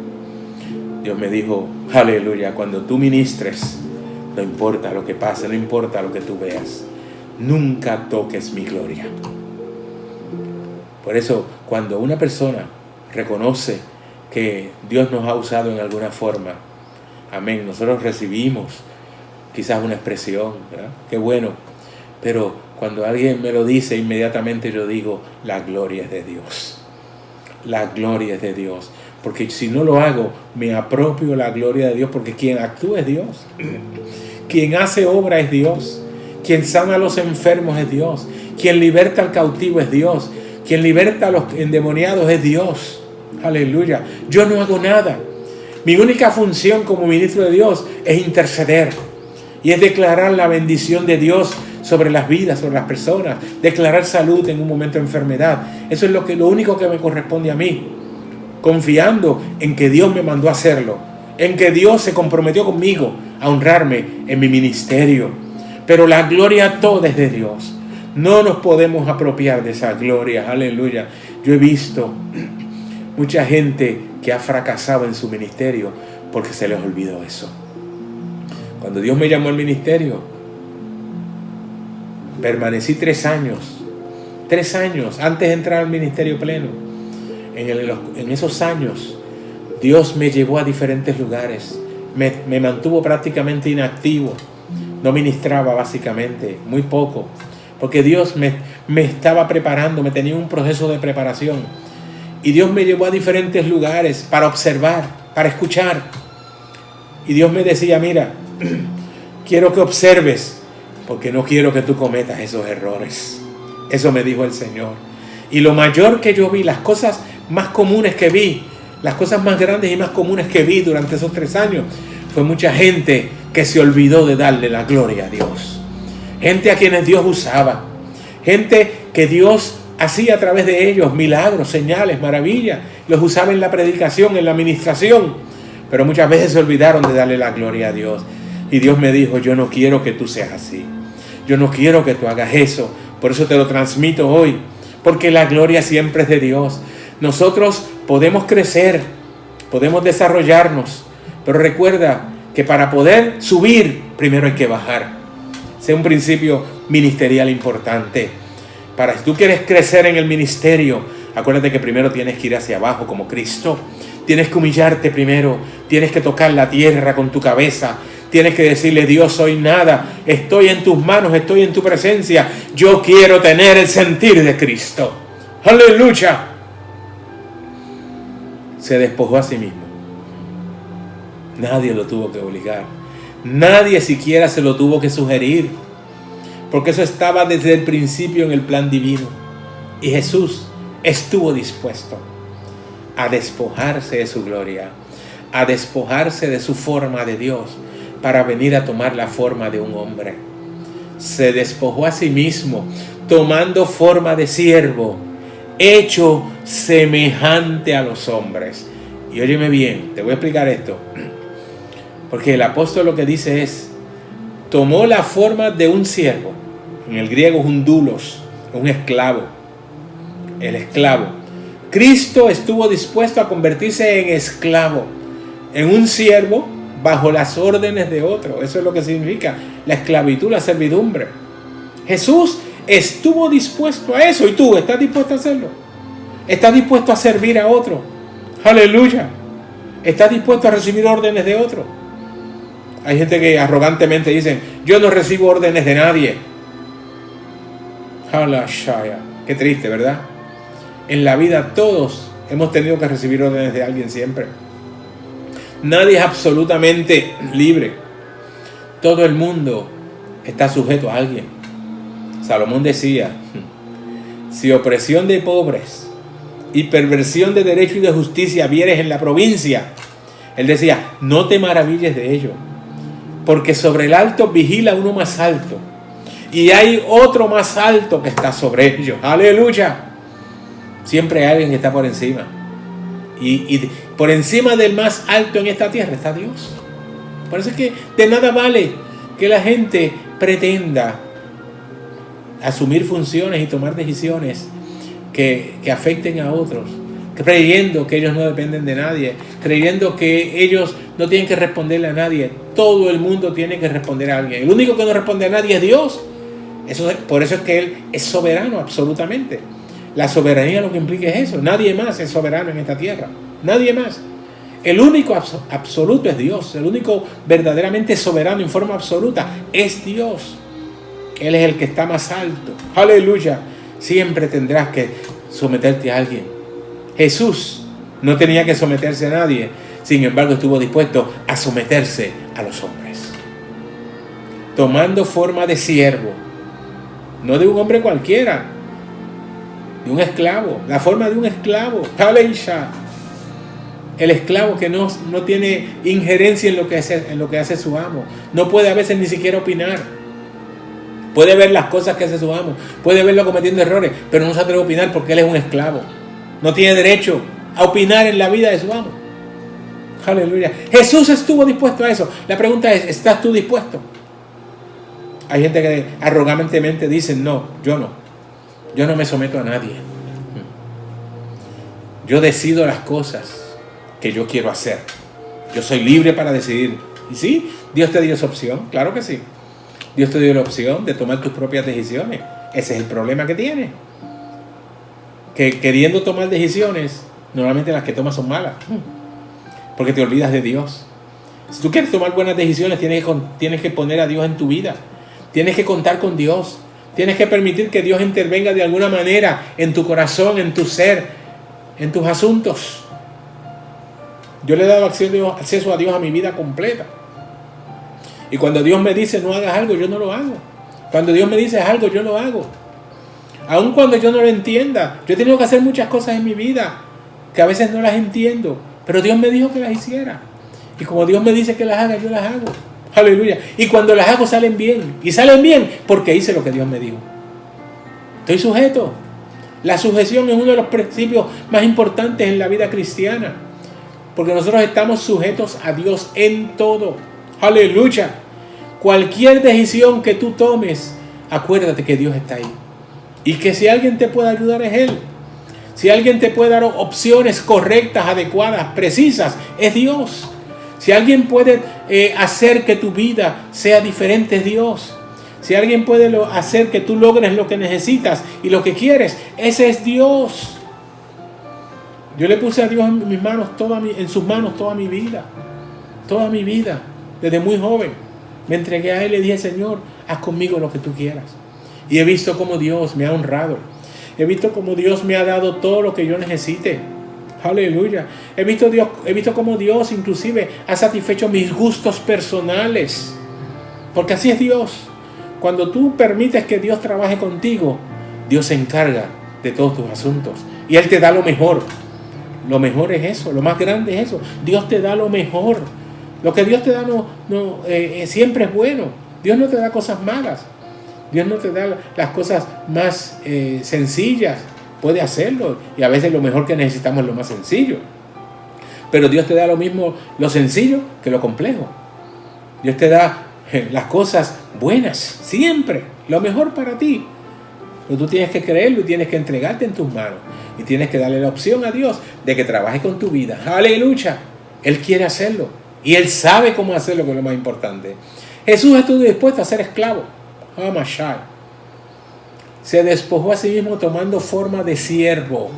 Dios me dijo, aleluya, cuando tú ministres, no importa lo que pase, no importa lo que tú veas, nunca toques mi gloria. Por eso, cuando una persona reconoce que Dios nos ha usado en alguna forma, amén, nosotros recibimos quizás una expresión, ¿verdad? Qué bueno. Pero cuando alguien me lo dice, inmediatamente yo digo, la gloria es de Dios. La gloria es de Dios. Porque si no lo hago, me apropio la gloria de Dios, porque quien actúa es Dios. Quien hace obra es Dios. Quien sana a los enfermos es Dios. Quien liberta al cautivo es Dios. Quien liberta a los endemoniados es Dios. Aleluya. Yo no hago nada. Mi única función como ministro de Dios es interceder. Y es declarar la bendición de Dios sobre las vidas, sobre las personas. Declarar salud en un momento de enfermedad. Eso es lo único que me corresponde a mí. Confiando en que Dios me mandó a hacerlo. En que Dios se comprometió conmigo a honrarme en mi ministerio. Pero la gloria toda es de Dios. No nos podemos apropiar de esa gloria. Aleluya. Yo he visto mucha gente que ha fracasado en su ministerio porque se les olvidó eso. Cuando Dios me llamó al ministerio, permanecí 3 años. 3 años antes de entrar al ministerio pleno. En esos años, Dios me llevó a diferentes lugares. Me mantuvo prácticamente inactivo. No ministraba básicamente, muy poco. Porque Dios me estaba preparando, me tenía un proceso de preparación. Y Dios me llevó a diferentes lugares para observar, para escuchar. Y Dios me decía, mira, quiero que observes, porque no quiero que tú cometas esos errores. Eso me dijo el Señor. Y lo mayor que yo vi, las cosas más comunes que vi, las cosas más grandes y más comunes que vi durante esos 3 años, fue mucha gente que se olvidó de darle la gloria a Dios. Gente a quienes Dios usaba. Gente que Dios hacía a través de ellos milagros, señales, maravillas. Los usaba en la predicación, en la administración. Pero muchas veces se olvidaron de darle la gloria a Dios. Y Dios me dijo, yo no quiero que tú seas así. Yo no quiero que tú hagas eso. Por eso te lo transmito hoy. Porque la gloria siempre es de Dios. Nosotros podemos crecer, podemos desarrollarnos. Pero recuerda que para poder subir, primero hay que bajar. Ese es un principio ministerial importante. Si tú quieres crecer en el ministerio, acuérdate que primero tienes que ir hacia abajo como Cristo. Tienes que humillarte primero. Tienes que tocar la tierra con tu cabeza. Tienes que decirle, Dios, soy nada. Estoy en tus manos, estoy en tu presencia. Yo quiero tener el sentir de Cristo. ¡Aleluya! Se despojó a sí mismo. Nadie lo tuvo que obligar. Nadie siquiera se lo tuvo que sugerir. Porque eso estaba desde el principio en el plan divino. Y Jesús estuvo dispuesto a despojarse de su gloria, a despojarse de su forma de Dios, para venir a tomar la forma de un hombre. Se despojó a sí mismo, tomando forma de siervo, hecho semejante a los hombres. Y óyeme bien, te voy a explicar esto. Porque el apóstol lo que dice es, tomó la forma de un siervo. En el griego es un doulos, un esclavo. El esclavo. Cristo estuvo dispuesto a convertirse en esclavo, en un siervo bajo las órdenes de otro. Eso es lo que significa la esclavitud, la servidumbre. Jesús estuvo dispuesto a eso. ¿Y tú estás dispuesto a hacerlo? ¿Estás dispuesto a servir a otro? Aleluya. ¿Estás dispuesto a recibir órdenes de otro? Hay gente que arrogantemente dice, yo no recibo órdenes de nadie. Halashaya. Qué triste, ¿verdad? En la vida todos hemos tenido que recibir órdenes de alguien siempre. Nadie es absolutamente libre. Todo el mundo está sujeto a alguien. Salomón decía, si opresión de pobres y perversión de derecho y de justicia vieres en la provincia, él decía, no te maravilles de ello, porque sobre el alto vigila uno más alto, y hay otro más alto que está sobre ellos. Aleluya. Siempre hay alguien que está por encima. Y por encima del más alto en esta tierra está Dios. Por eso es que de nada vale que la gente pretenda asumir funciones y tomar decisiones que afecten a otros, creyendo que ellos no dependen de nadie, creyendo que ellos no tienen que responderle a nadie. Todo el mundo tiene que responder a alguien. El único que no responde a nadie es Dios. Por eso es que Él es soberano absolutamente. La soberanía lo que implica es eso. Nadie más es soberano en esta tierra. Nadie más. El único absoluto es Dios. El único verdaderamente soberano en forma absoluta es Dios. Él es el que está más alto. Aleluya. Siempre tendrás que someterte a alguien. Jesús no tenía que someterse a nadie. Sin embargo, estuvo dispuesto a someterse a los hombres. Tomando forma de siervo. No de un hombre cualquiera. De un esclavo. La forma de un esclavo. Aleluya. El esclavo que no tiene injerencia en lo que hace su amo. No puede a veces ni siquiera opinar. Puede ver las cosas que hace su amo. Puede verlo cometiendo errores. Pero no se atreve a opinar porque él es un esclavo. No tiene derecho a opinar en la vida de su amo. Aleluya. Jesús estuvo dispuesto a eso. La pregunta es, ¿estás tú dispuesto? Hay gente que arrogantemente dice, no, yo no. Yo no me someto a nadie. Yo decido las cosas que yo quiero hacer. Yo soy libre para decidir. Y sí, Dios te dio esa opción. Claro que sí. Dios te dio la opción de tomar tus propias decisiones. Ese es el problema que tienes. Que queriendo tomar decisiones, normalmente las que tomas son malas. Porque te olvidas de Dios. Si tú quieres tomar buenas decisiones, tienes que poner a Dios en tu vida. Tienes que contar con Dios. Tienes que permitir que Dios intervenga de alguna manera en tu corazón, en tu ser, en tus asuntos. Yo le he dado acceso a Dios a mi vida completa. Y cuando Dios me dice no hagas algo, yo no lo hago. Cuando Dios me dice haz algo, yo lo hago. Aun cuando yo no lo entienda. Yo he tenido que hacer muchas cosas en mi vida que a veces no las entiendo. Pero Dios me dijo que las hiciera. Y como Dios me dice que las haga, yo las hago. Aleluya. Y cuando las hago salen bien. Y salen bien porque hice lo que Dios me dijo. Estoy sujeto. La sujeción es uno de los principios más importantes en la vida cristiana. Porque nosotros estamos sujetos a Dios en todo. Aleluya. Cualquier decisión que tú tomes, acuérdate que Dios está ahí. Y que si alguien te puede ayudar es Él. Si alguien te puede dar opciones correctas, adecuadas, precisas, es Dios. Si alguien puede hacer que tu vida sea diferente, es Dios. Si alguien puede hacer que tú logres lo que necesitas y lo que quieres, ese es Dios. Yo le puse a Dios en mis manos, en sus manos toda mi vida. Toda mi vida, desde muy joven. Me entregué a Él y le dije, Señor, haz conmigo lo que tú quieras. Y he visto cómo Dios me ha honrado. He visto cómo Dios me ha dado todo lo que yo necesite. Aleluya. He visto cómo Dios inclusive ha satisfecho mis gustos personales. Porque así es Dios. Cuando tú permites que Dios trabaje contigo, Dios se encarga de todos tus asuntos. Y Él te da lo mejor. Lo mejor es eso. Lo más grande es eso. Dios te da lo mejor. Lo que Dios te da siempre es bueno. Dios no te da cosas malas. Dios no te da las cosas más sencillas. Puede hacerlo. Y a veces lo mejor que necesitamos es lo más sencillo. Pero Dios te da lo mismo lo sencillo que lo complejo. Dios te da las cosas buenas. Siempre. Lo mejor para ti. Pero tú tienes que creerlo y tienes que entregarte en tus manos. Y tienes que darle la opción a Dios de que trabaje con tu vida. Aleluya. Él quiere hacerlo. Y Él sabe cómo hacerlo, que es lo más importante. Jesús estuvo dispuesto a ser esclavo. Se despojó a sí mismo tomando forma de siervo,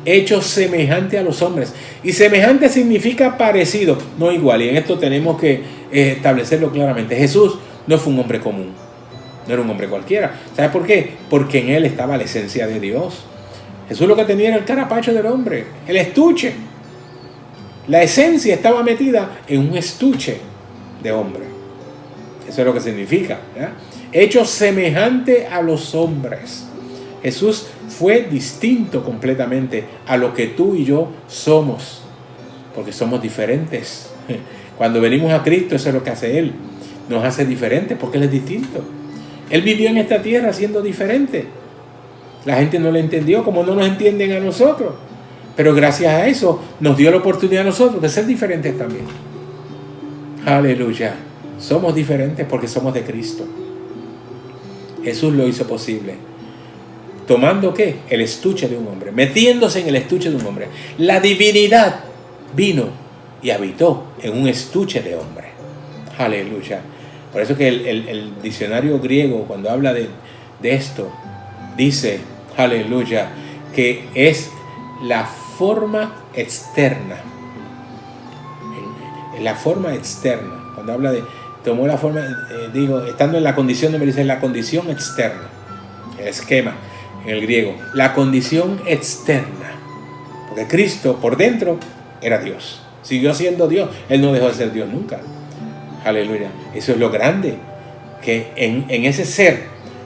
hecho semejante a los hombres. Y semejante significa parecido, no igual. Y en esto tenemos que establecerlo claramente. Jesús no fue un hombre común, no era un hombre cualquiera. ¿Sabes por qué? Porque en Él estaba la esencia de Dios. Jesús lo que tenía era el carapacho del hombre, el estuche. La esencia estaba metida en un estuche de hombre. Eso es lo que significa, ¿ya? Hecho semejante a los hombres. Jesús fue distinto completamente a lo que tú y yo somos, porque somos diferentes. Cuando venimos a Cristo, eso es lo que hace Él. Nos hace diferentes porque Él es distinto. Él vivió en esta tierra siendo diferente. La gente no le entendió como no nos entienden a nosotros. Pero gracias a eso nos dio la oportunidad a nosotros de ser diferentes también. Aleluya. Somos diferentes porque somos de Cristo. Jesús lo hizo posible. ¿Tomando qué? El estuche de un hombre. Metiéndose en el estuche de un hombre. La divinidad vino y habitó en un estuche de hombre. Aleluya. Por eso que el diccionario griego, cuando habla de esto, dice, aleluya, que es la forma externa. La forma externa. Cuando habla de tomó la forma, estando en la condición, me dice la condición externa, el esquema en el griego, la condición externa, porque Cristo por dentro era Dios, siguió siendo Dios, Él no dejó de ser Dios nunca. Aleluya. Eso es lo grande, que en ese ser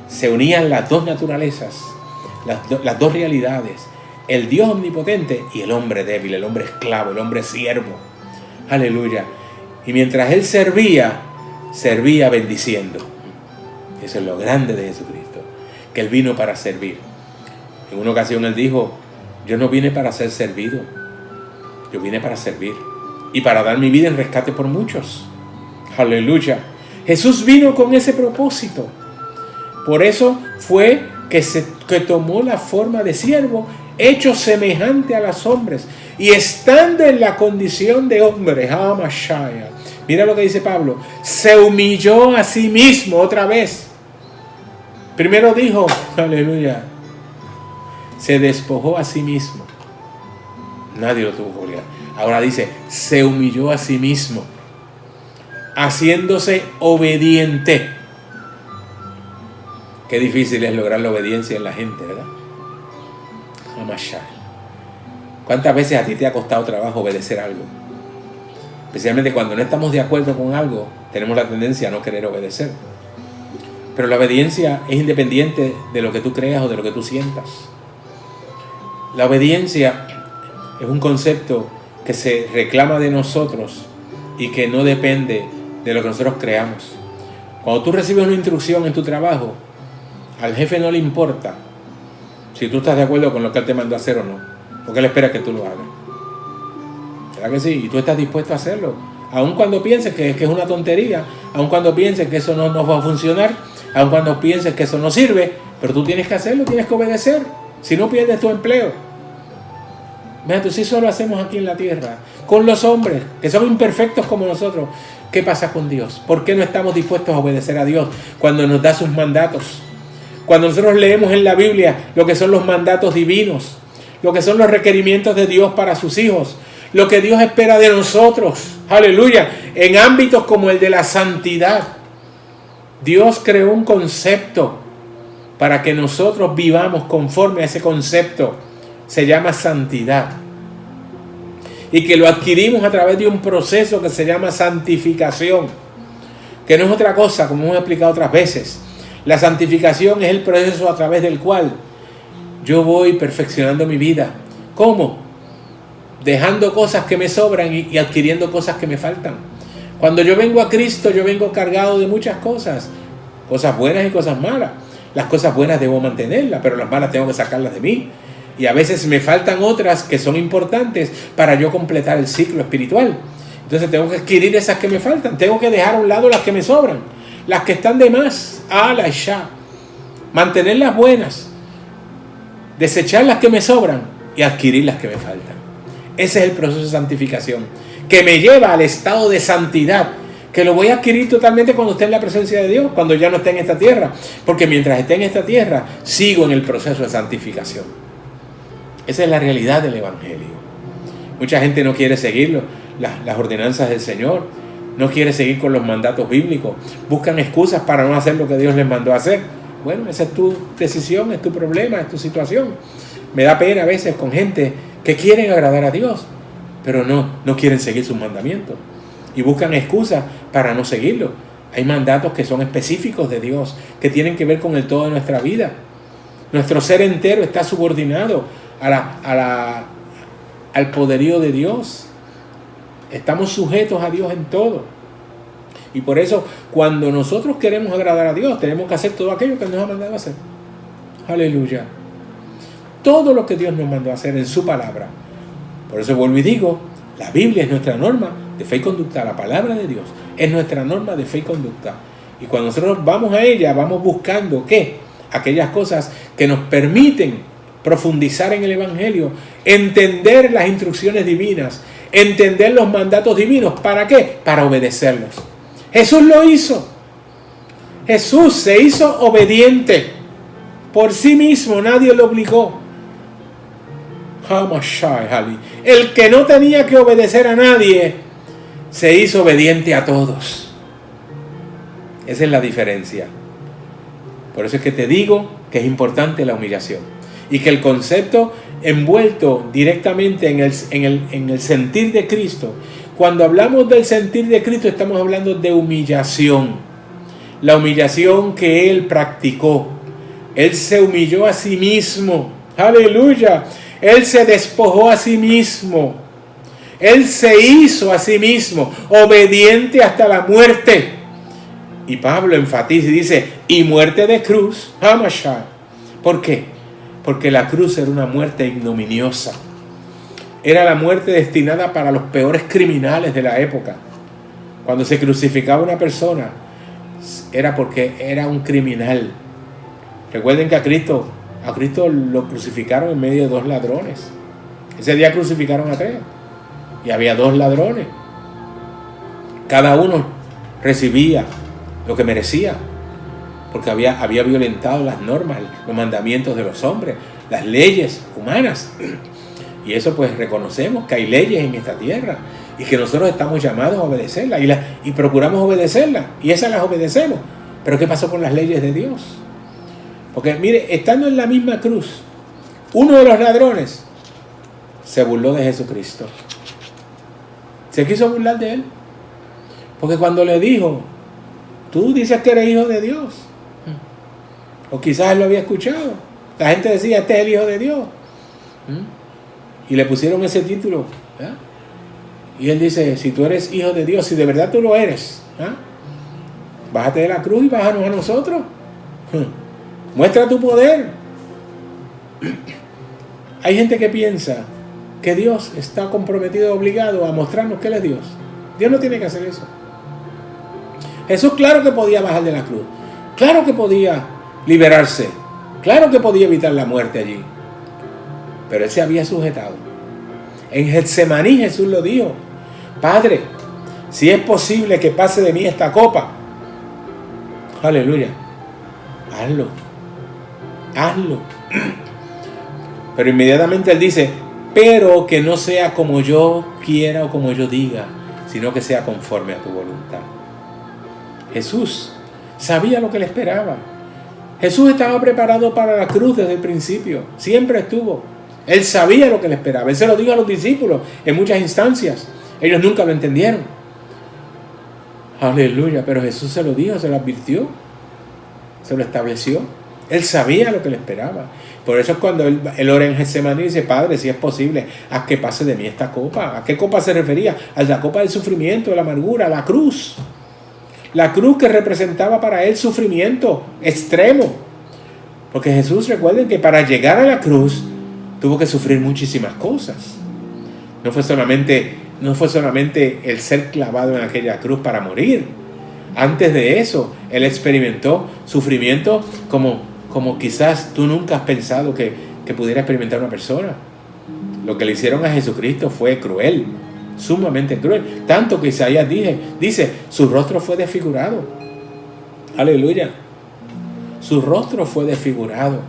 se unían las dos naturalezas, las dos realidades, el Dios omnipotente y el hombre débil, el hombre esclavo, el hombre siervo. Aleluya. Y mientras Él servía bendiciendo. Eso es lo grande de Jesucristo, que Él vino para servir. En una ocasión Él dijo, yo no vine para ser servido, yo vine para servir y para dar mi vida en rescate por muchos. Aleluya. Jesús vino con ese propósito. Por eso fue que tomó la forma de siervo, hecho semejante a los hombres, y estando en la condición de hombre, mira lo que dice Pablo, se humilló a sí mismo otra vez. Primero dijo, aleluya, se despojó a sí mismo. Nadie lo tuvo que obligar. Ahora dice, se humilló a sí mismo, haciéndose obediente Qué difícil es lograr la obediencia en la gente, ¿verdad? ¿Cuántas veces a ti te ha costado trabajo obedecer algo? Especialmente cuando no estamos de acuerdo con algo, tenemos la tendencia a no querer obedecer. Pero la obediencia es independiente de lo que tú creas o de lo que tú sientas. La obediencia es un concepto que se reclama de nosotros y que no depende de lo que nosotros creamos. Cuando tú recibes una instrucción en tu trabajo, al jefe no le importa si tú estás de acuerdo con lo que él te mandó a hacer o no, porque él espera que tú lo hagas. ¿Verdad que sí? Y tú estás dispuesto a hacerlo, aun cuando pienses que es una tontería, aun cuando pienses que eso no va a funcionar, aun cuando pienses que eso no sirve, pero tú tienes que hacerlo, tienes que obedecer, si no pierdes tu empleo. Mira, tú, si eso lo hacemos aquí en la tierra, con los hombres, que son imperfectos como nosotros, ¿qué pasa con Dios? ¿Por qué no estamos dispuestos a obedecer a Dios cuando nos da sus mandatos? Cuando nosotros leemos en la Biblia lo que son los mandatos divinos, lo que son los requerimientos de Dios para sus hijos, lo que Dios espera de nosotros, aleluya, en ámbitos como el de la santidad. Dios creó un concepto para que nosotros vivamos conforme a ese concepto. Se llama santidad. Y que lo adquirimos a través de un proceso que se llama santificación, que no es otra cosa, como hemos explicado otras veces. La santificación es el proceso a través del cual yo voy perfeccionando mi vida. ¿Cómo? Dejando cosas que me sobran y adquiriendo cosas que me faltan. Cuando yo vengo a Cristo, yo vengo cargado de muchas cosas buenas y cosas malas. Las cosas buenas debo mantenerlas, pero las malas tengo que sacarlas de mí. Y a veces me faltan otras que son importantes para yo completar el ciclo espiritual. Entonces tengo que adquirir esas que me faltan. Tengo que dejar a un lado las que me sobran, las que están de más. Mantener las buenas, desechar las que me sobran y adquirir las que me faltan. Ese es el proceso de santificación, que me lleva al estado de santidad, que lo voy a adquirir totalmente cuando esté en la presencia de Dios, cuando ya no esté en esta tierra. Porque mientras esté en esta tierra, sigo en el proceso de santificación. Esa es la realidad del Evangelio. Mucha gente no quiere seguir las ordenanzas del Señor, no quiere seguir con los mandatos bíblicos, buscan excusas para no hacer lo que Dios les mandó a hacer. Bueno, esa es tu decisión, es tu problema, es tu situación. Me da pena a veces con gente que quieren agradar a Dios, pero no quieren seguir sus mandamientos y buscan excusas para no seguirlo. Hay mandatos que son específicos de Dios, que tienen que ver con el todo de nuestra vida. Nuestro ser entero está subordinado al poderío de Dios. Estamos sujetos a Dios en todo. Y por eso, cuando nosotros queremos agradar a Dios, tenemos que hacer todo aquello que nos ha mandado a hacer. Aleluya. Todo lo que Dios nos mandó a hacer en su palabra. Por eso vuelvo y digo, la Biblia es nuestra norma de fe y conducta. La palabra de Dios es nuestra norma de fe y conducta. Y cuando nosotros vamos a ella, vamos buscando ¿qué? Aquellas cosas que nos permiten profundizar en el Evangelio, entender las instrucciones divinas, entender los mandatos divinos. ¿Para qué? Para obedecerlos. Jesús lo hizo. Jesús se hizo obediente por sí mismo, nadie lo obligó. El que no tenía que obedecer a nadie se hizo obediente a todos. Esa es la diferencia. Por eso es que te digo que es importante la humillación y que el concepto envuelto directamente en el sentir de Cristo. Cuando hablamos del sentir de Cristo, estamos hablando de humillación. La humillación que Él practicó. Él se humilló a sí mismo. ¡Aleluya! Él se despojó a sí mismo. Él se hizo a sí mismo obediente hasta la muerte. Y Pablo enfatiza y dice, y muerte de cruz. ¿Por qué? Porque la cruz era una muerte ignominiosa. Era la muerte destinada para los peores criminales de la época. Cuando se crucificaba una persona, era porque era un criminal. Recuerden que a Cristo lo crucificaron en medio de 2 ladrones. Ese día crucificaron a 3 y había 2 ladrones. Cada uno recibía lo que merecía, porque había violentado las normas, los mandamientos de los hombres, las leyes humanas. Y eso pues reconocemos que hay leyes en esta tierra y que nosotros estamos llamados a obedecerlas y procuramos obedecerlas y esas las obedecemos. Pero ¿qué pasó con las leyes de Dios? Porque mire, estando en la misma cruz, uno de los ladrones se burló de Jesucristo. Se quiso burlar de él. Porque cuando le dijo, tú dices que eres hijo de Dios. O quizás él lo había escuchado. La gente decía, este es el hijo de Dios. Y le pusieron ese título. ¿Verdad? Y él dice, si tú eres hijo de Dios, si de verdad tú lo eres, bájate de la cruz y bájanos a nosotros. Muestra tu poder. Hay gente que piensa que Dios está comprometido, obligado a mostrarnos que Él es Dios. Dios no tiene que hacer eso. Jesús claro que podía bajar de la cruz. Claro que podía liberarse. Claro que podía evitar la muerte allí. Pero Él se había sujetado. En Getsemaní Jesús lo dijo. Padre, si es posible que pase de mí esta copa. Aleluya. Hazlo. Hazlo. Pero inmediatamente Él dice, pero que no sea como yo quiera o como yo diga, sino que sea conforme a tu voluntad. Jesús sabía lo que le esperaba. Jesús estaba preparado para la cruz desde el principio. Siempre estuvo. Él sabía lo que le esperaba. Él se lo dijo a los discípulos en muchas instancias. Ellos nunca lo entendieron. Aleluya. Pero Jesús se lo dijo, se lo advirtió, se lo estableció. Él sabía lo que le esperaba. Por eso es cuando él ora en Getsemaní y dice, Padre, si es posible, haz que pase de mí esta copa. ¿A qué copa se refería? A la copa del sufrimiento, de la amargura, la cruz. La cruz que representaba para él sufrimiento extremo. Porque Jesús, recuerden que para llegar a la cruz tuvo que sufrir muchísimas cosas. No fue solamente el ser clavado en aquella cruz para morir. Antes de eso, él experimentó sufrimiento como quizás tú nunca has pensado que pudiera experimentar una persona. Lo que le hicieron a Jesucristo fue cruel, sumamente cruel. Tanto que Isaías dice, su rostro fue desfigurado. Aleluya. Su rostro fue desfigurado.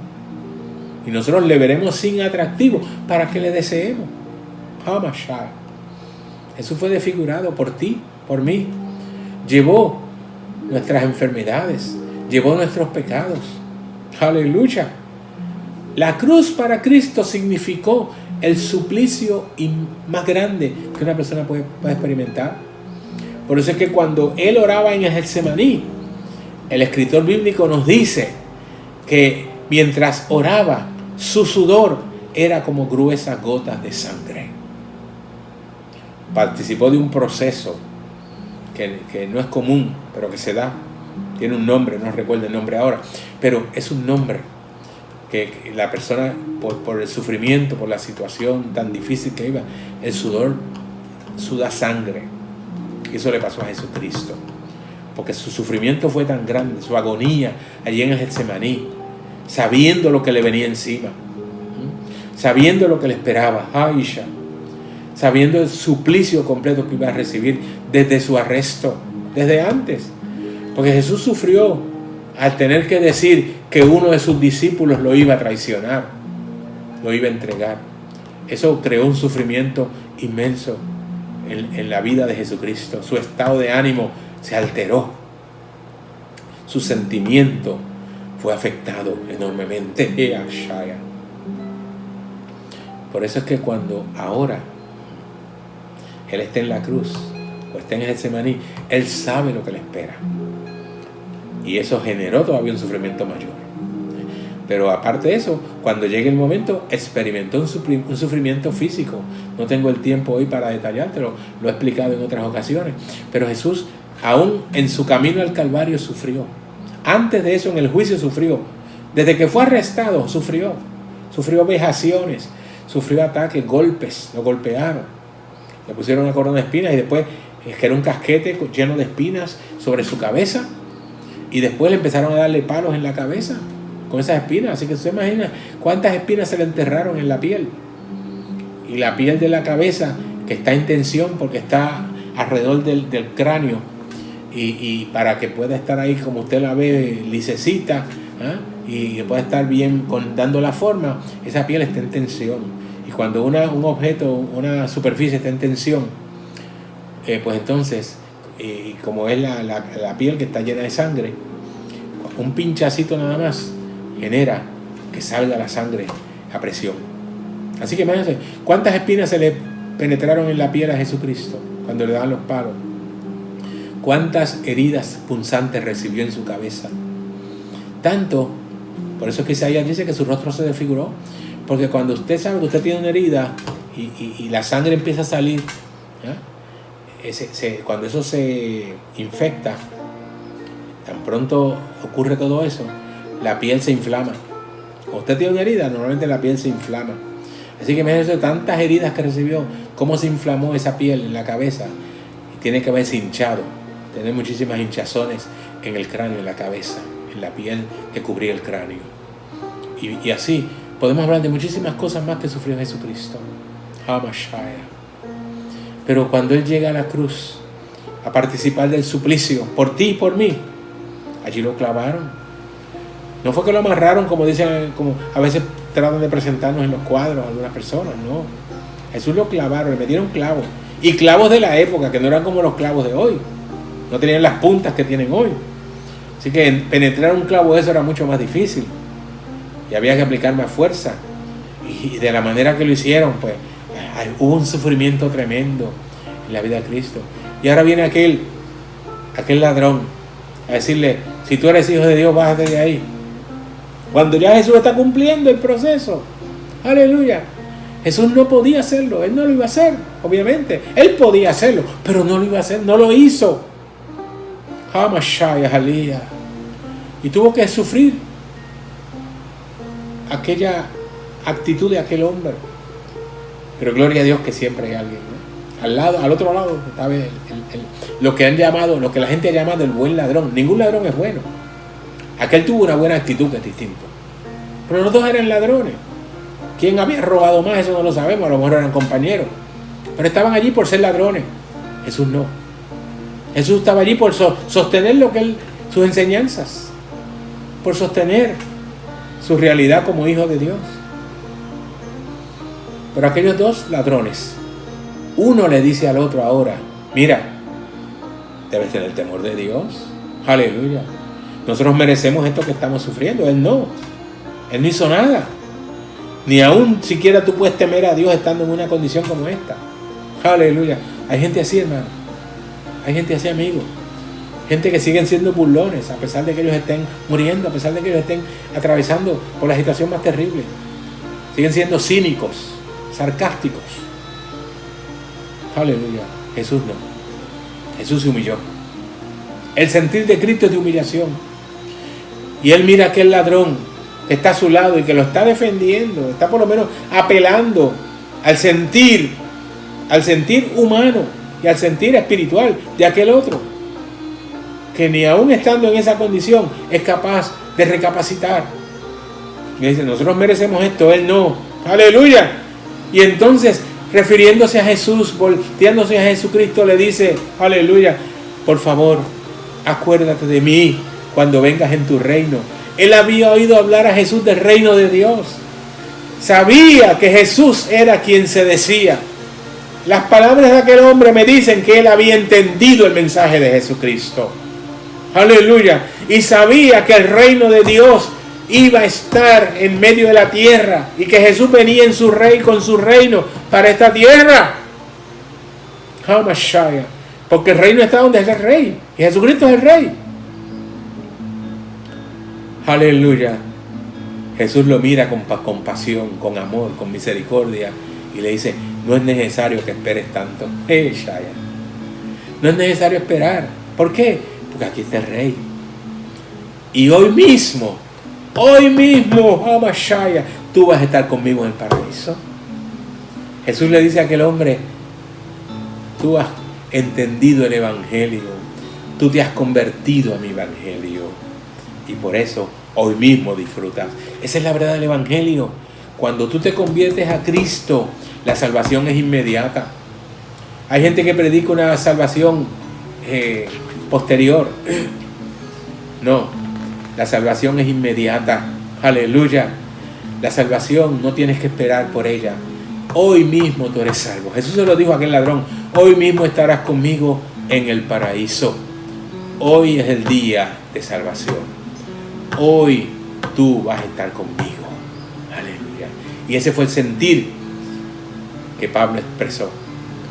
Y nosotros le veremos sin atractivo para que le deseemos. Hamashah. Jesús fue desfigurado por ti, por mí. Llevó nuestras enfermedades, llevó nuestros pecados. Aleluya. La cruz para Cristo significó el suplicio más grande que una persona puede experimentar. Por eso es que cuando él oraba en el Getsemaní, el escritor bíblico nos dice que mientras oraba, su sudor era como gruesas gotas de sangre. Participó de un proceso que no es común, pero que se da. Tiene un nombre, no recuerdo el nombre ahora, pero es un nombre que la persona, por el sufrimiento, por la situación tan difícil que iba, el sudor suda sangre. Y eso le pasó a Jesucristo, porque su sufrimiento fue tan grande, su agonía allí en el Getsemaní, sabiendo lo que le venía encima, sabiendo lo que le esperaba, Aisha, sabiendo el suplicio completo que iba a recibir desde su arresto, desde antes. Porque Jesús sufrió al tener que decir que uno de sus discípulos lo iba a traicionar, lo iba a entregar. Eso creó un sufrimiento inmenso en la vida de Jesucristo. Su estado de ánimo se alteró. Su sentimiento fue afectado enormemente. Por eso es que cuando ahora Él está en la cruz o está en el Getsemaní, Él sabe lo que le espera. Y eso generó todavía un sufrimiento mayor. Pero aparte de eso, cuando llegue el momento, experimentó un sufrimiento físico. No tengo el tiempo hoy para detallártelo, lo he explicado en otras ocasiones. Pero Jesús, aún en su camino al Calvario, sufrió. Antes de eso, en el juicio sufrió. Desde que fue arrestado, sufrió. Sufrió vejaciones, sufrió ataques, golpes, lo golpearon. Le pusieron una corona de espinas y después que era un casquete lleno de espinas sobre su cabeza. Y después le empezaron a darle palos en la cabeza con esas espinas. Así que usted imagina cuántas espinas se le enterraron en la piel. Y la piel de la cabeza, que está en tensión porque está alrededor del cráneo. Y para que pueda estar ahí, como usted la ve, lisecita, y pueda estar bien dando la forma, esa piel está en tensión. Y cuando un objeto, una superficie está en tensión, pues entonces, como es la piel que está llena de sangre, un pinchacito nada más genera que salga la sangre a presión. Así que imagínense, ¿cuántas espinas se le penetraron en la piel a Jesucristo cuando le daban los palos? ¿Cuántas heridas punzantes recibió en su cabeza? Tanto, por eso es que Isaías dice que su rostro se desfiguró, porque cuando usted sabe que usted tiene una herida y la sangre empieza a salir, cuando eso se infecta, tan pronto ocurre todo eso, la piel se inflama. Cuando usted tiene una herida, normalmente la piel se inflama. Así que imagínense tantas heridas que recibió, cómo se inflamó esa piel en la cabeza, y tiene que haberse hinchado, tener muchísimas hinchazones en el cráneo, en la cabeza, en la piel que cubría el cráneo. Y así podemos hablar de muchísimas cosas más que sufrió Jesucristo. Hamashaya. Pero cuando Él llega a la cruz a participar del suplicio por ti y por mí, allí lo clavaron. No fue que lo amarraron como dicen, como a veces tratan de presentarnos en los cuadros algunas personas, no. Jesús lo clavaron, le metieron clavos. Y clavos de la época, que no eran como los clavos de hoy. No tenían las puntas que tienen hoy. Así que penetrar un clavo de eso era mucho más difícil. Y había que aplicar más fuerza. Y de la manera que lo hicieron, pues, hubo un sufrimiento tremendo en la vida de Cristo. Y ahora viene aquel ladrón a decirle, si tú eres hijo de Dios, bájate de ahí. Cuando ya Jesús está cumpliendo el proceso. Aleluya. Jesús no podía hacerlo, Él no lo iba a hacer, obviamente. Él podía hacerlo, pero no lo iba a hacer, no lo hizo. Hamashaya, Jalía. Y tuvo que sufrir aquella actitud de aquel hombre. Pero gloria a Dios que siempre hay alguien, ¿no? Al otro lado estaba lo que la gente ha llamado el buen ladrón. Ningún ladrón es bueno. Aquel tuvo una buena actitud, que es distinto. Pero los dos eran ladrones. ¿Quién había robado más? Eso no lo sabemos. A lo mejor eran compañeros. Pero estaban allí por ser ladrones. Jesús no. Jesús estaba allí por sostener sus enseñanzas. Por sostener su realidad como hijo de Dios. Pero aquellos dos ladrones, uno le dice al otro ahora, mira, debes tener temor de Dios. Aleluya. Nosotros merecemos esto que estamos sufriendo. Él no hizo nada. Ni aún siquiera tú puedes temer a Dios estando en una condición como esta. Aleluya. Hay gente así, hermano. Hay gente así, amigo. Gente que siguen siendo burlones a pesar de que ellos estén muriendo, a pesar de que ellos estén atravesando por la situación más terrible. Siguen siendo cínicos, sarcásticos. Aleluya. Jesús no. Jesús se humilló. El sentir de Cristo es de humillación. Y Él mira a aquel ladrón que está a su lado y que lo está defendiendo, está por lo menos apelando al sentir humano y al sentir espiritual de aquel otro, que ni aún estando en esa condición es capaz de recapacitar. Y dice, nosotros merecemos esto, Él no. Aleluya. Y entonces, refiriéndose a Jesús, volteándose a Jesucristo, le dice, aleluya, por favor, acuérdate de mí cuando vengas en tu reino. Él había oído hablar a Jesús del reino de Dios. Sabía que Jesús era quien se decía. Las palabras de aquel hombre me dicen que él había entendido el mensaje de Jesucristo. Aleluya. Y sabía que el reino de Dios iba a estar en medio de la tierra y que Jesús venía en su rey con su reino para esta tierra. Hamashaya. Porque el reino está donde es el rey. Y Jesucristo es el rey. Aleluya. Jesús lo mira con compasión, con amor, con misericordia y le dice, no es necesario que esperes tanto. No es necesario esperar. ¿Por qué? Porque aquí está el rey. Y hoy mismo, Amashaya, tú vas a estar conmigo en el paraíso. Jesús le dice a aquel hombre, tú has entendido el evangelio, tú te has convertido a mi evangelio y por eso hoy mismo disfrutas. Esa es la verdad del evangelio. Cuando tú te conviertes a Cristo, la salvación es inmediata. Hay gente que predica una salvación posterior. No, la salvación es inmediata. Aleluya. La salvación no tienes que esperar por ella. Hoy mismo tú eres salvo. Jesús se lo dijo a aquel ladrón. Hoy mismo estarás conmigo en el paraíso. Hoy es el día de salvación. Hoy tú vas a estar conmigo. Aleluya. Y ese fue el sentir que Pablo expresó.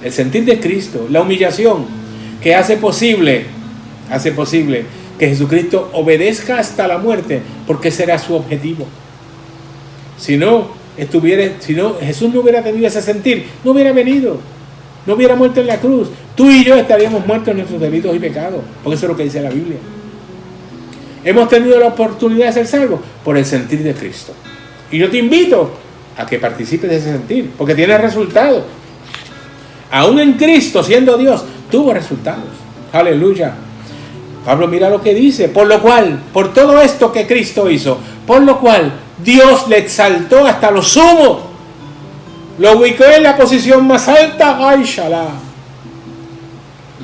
El sentir de Cristo, la humillación que hace posible que Jesucristo obedezca hasta la muerte, porque ese era su objetivo. Si no, Jesús no hubiera tenido ese sentir, no hubiera venido, no hubiera muerto en la cruz. Tú y yo estaríamos muertos en nuestros delitos y pecados, porque eso es lo que dice la Biblia. Hemos tenido la oportunidad de ser salvos por el sentir de Cristo. Y yo te invito a que participes de ese sentir, porque tiene resultados. Aún en Cristo, siendo Dios, tuvo resultados. Aleluya. Pablo, mira lo que dice. Por lo cual, por todo esto que Cristo hizo, por lo cual Dios le exaltó hasta lo sumo. Lo ubicó en la posición más alta. ¡Ay, shalá!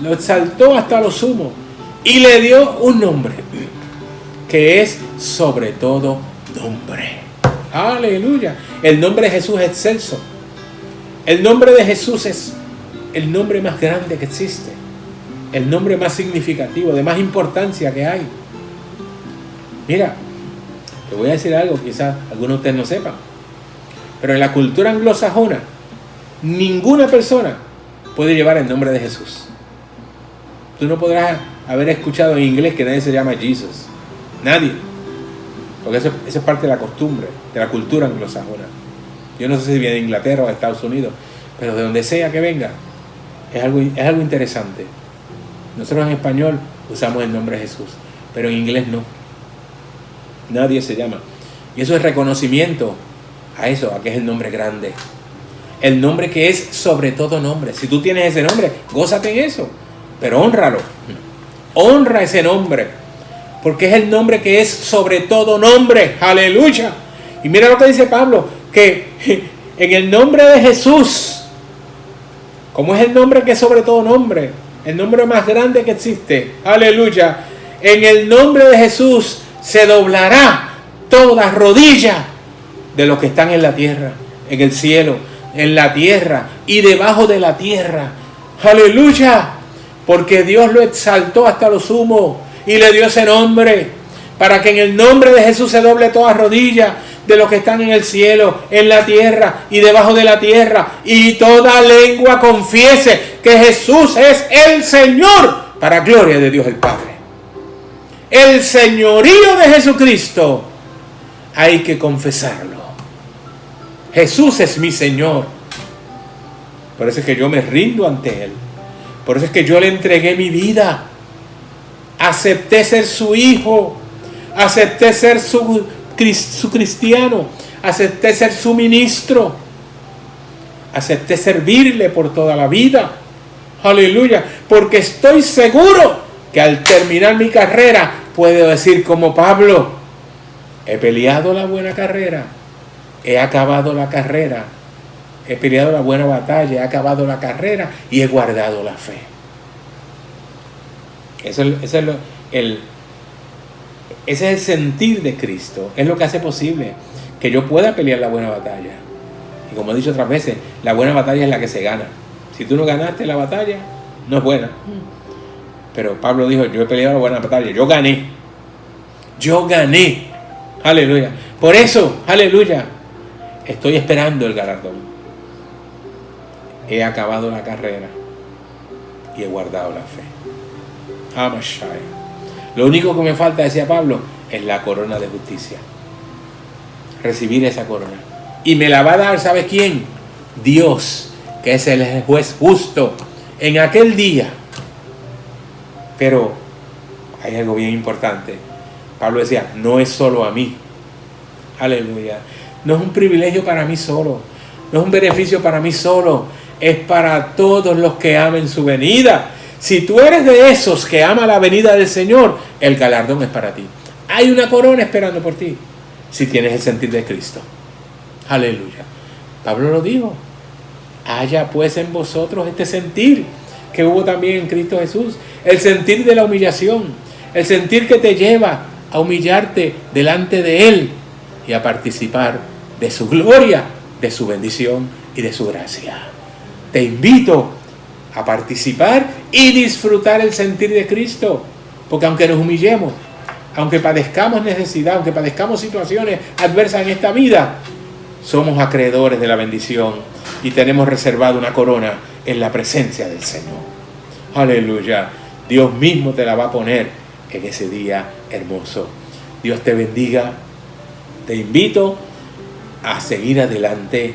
Lo exaltó hasta lo sumo. Y le dio un nombre que es sobre todo nombre. Aleluya. El nombre de Jesús es excelso. El nombre de Jesús es el nombre más grande que existe. El nombre más significativo, de más importancia que hay. Mira, te voy a decir algo, quizás algunos de ustedes no sepan. Pero en la cultura anglosajona, ninguna persona puede llevar el nombre de Jesús. Tú no podrás haber escuchado en inglés que nadie se llama Jesus. Nadie. Porque eso es parte de la costumbre, de la cultura anglosajona. Yo no sé si viene de Inglaterra o de Estados Unidos, pero de donde sea que venga, es algo interesante. Nosotros en español usamos el nombre de Jesús, pero en inglés no. Nadie se llama. Y eso es reconocimiento a eso, a que es el nombre grande. El nombre que es sobre todo nombre. Si tú tienes ese nombre, gózate en eso, pero hónralo. Honra ese nombre, porque es el nombre que es sobre todo nombre. Aleluya. Y mira lo que dice Pablo, que en el nombre de Jesús, como es el nombre que es sobre todo nombre, el nombre más grande que existe, aleluya, en el nombre de Jesús se doblará toda rodilla de los que están en la tierra, en el cielo, en la tierra y debajo de la tierra. Aleluya, porque Dios lo exaltó hasta lo sumo y le dio ese nombre, para que en el nombre de Jesús se doble toda rodilla de los que están en el cielo, en la tierra y debajo de la tierra, y toda lengua confiese que Jesús es el Señor, para gloria de Dios el Padre. El señorío de Jesucristo hay que confesarlo. Jesús es mi Señor. Por eso es que yo me rindo ante Él. Por eso es que yo le entregué mi vida. Acepté ser su hijo. Acepté ser su cristiano. Acepté ser su ministro. Acepté servirle por toda la vida. Aleluya. Porque estoy seguro que al terminar mi carrera puedo decir como Pablo: he peleado la buena carrera, he acabado la carrera, he peleado la buena batalla, he acabado la carrera y he guardado la fe. Ese es el sentir de Cristo. Es lo que hace posible que yo pueda pelear la buena batalla. Y como he dicho otras veces, la buena batalla es la que se gana. Si tú no ganaste la batalla, no es buena. Pero Pablo dijo: yo he peleado la buena batalla, yo gané. Yo gané. Aleluya. Por eso, aleluya, estoy esperando el galardón. He acabado la carrera y he guardado la fe. Amashai. Lo único que me falta, decía Pablo, es la corona de justicia. Recibir esa corona. Y me la va a dar, ¿sabes quién? Dios, que es el juez justo en aquel día. Pero hay algo bien importante. Pablo decía: no es solo a mí. Aleluya. No es un privilegio para mí solo. No es un beneficio para mí solo. Es para todos los que amen su venida. Si tú eres de esos que ama la venida del Señor, el galardón es para ti. Hay una corona esperando por ti, si tienes el sentir de Cristo. Aleluya. Pablo lo dijo: haya pues en vosotros este sentir que hubo también en Cristo Jesús. El sentir de la humillación. El sentir que te lleva a humillarte delante de Él y a participar de su gloria, de su bendición y de su gracia. Te invito a participar y disfrutar el sentir de Cristo, porque aunque nos humillemos, aunque padezcamos necesidad, aunque padezcamos situaciones adversas en esta vida, somos acreedores de la bendición y tenemos reservada una corona en la presencia del Señor. Aleluya. Dios mismo te la va a poner en ese día hermoso. Dios te bendiga. Te invito a seguir adelante.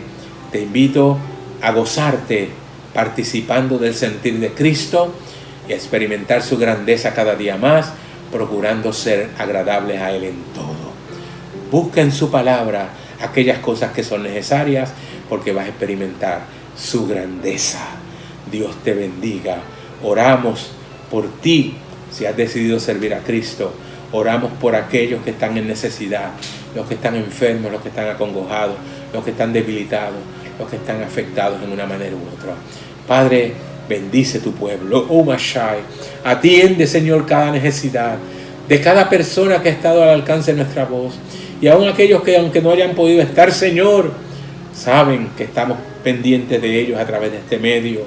Te invito a gozarte participando del sentir de Cristo y a experimentar su grandeza cada día más, procurando ser agradables a Él en todo. Busca en su palabra aquellas cosas que son necesarias, porque vas a experimentar su grandeza. Dios te bendiga. Oramos por ti si has decidido servir a Cristo. Oramos por aquellos que están en necesidad, los que están enfermos, los que están acongojados, los que están debilitados, los que están afectados en una manera u otra. Padre, bendice tu pueblo. Oh Mashai, atiende, Señor, cada necesidad de cada persona que ha estado al alcance de nuestra voz. Y aún aquellos que, aunque no hayan podido estar, Señor, saben que estamos pendientes de ellos a través de este medio.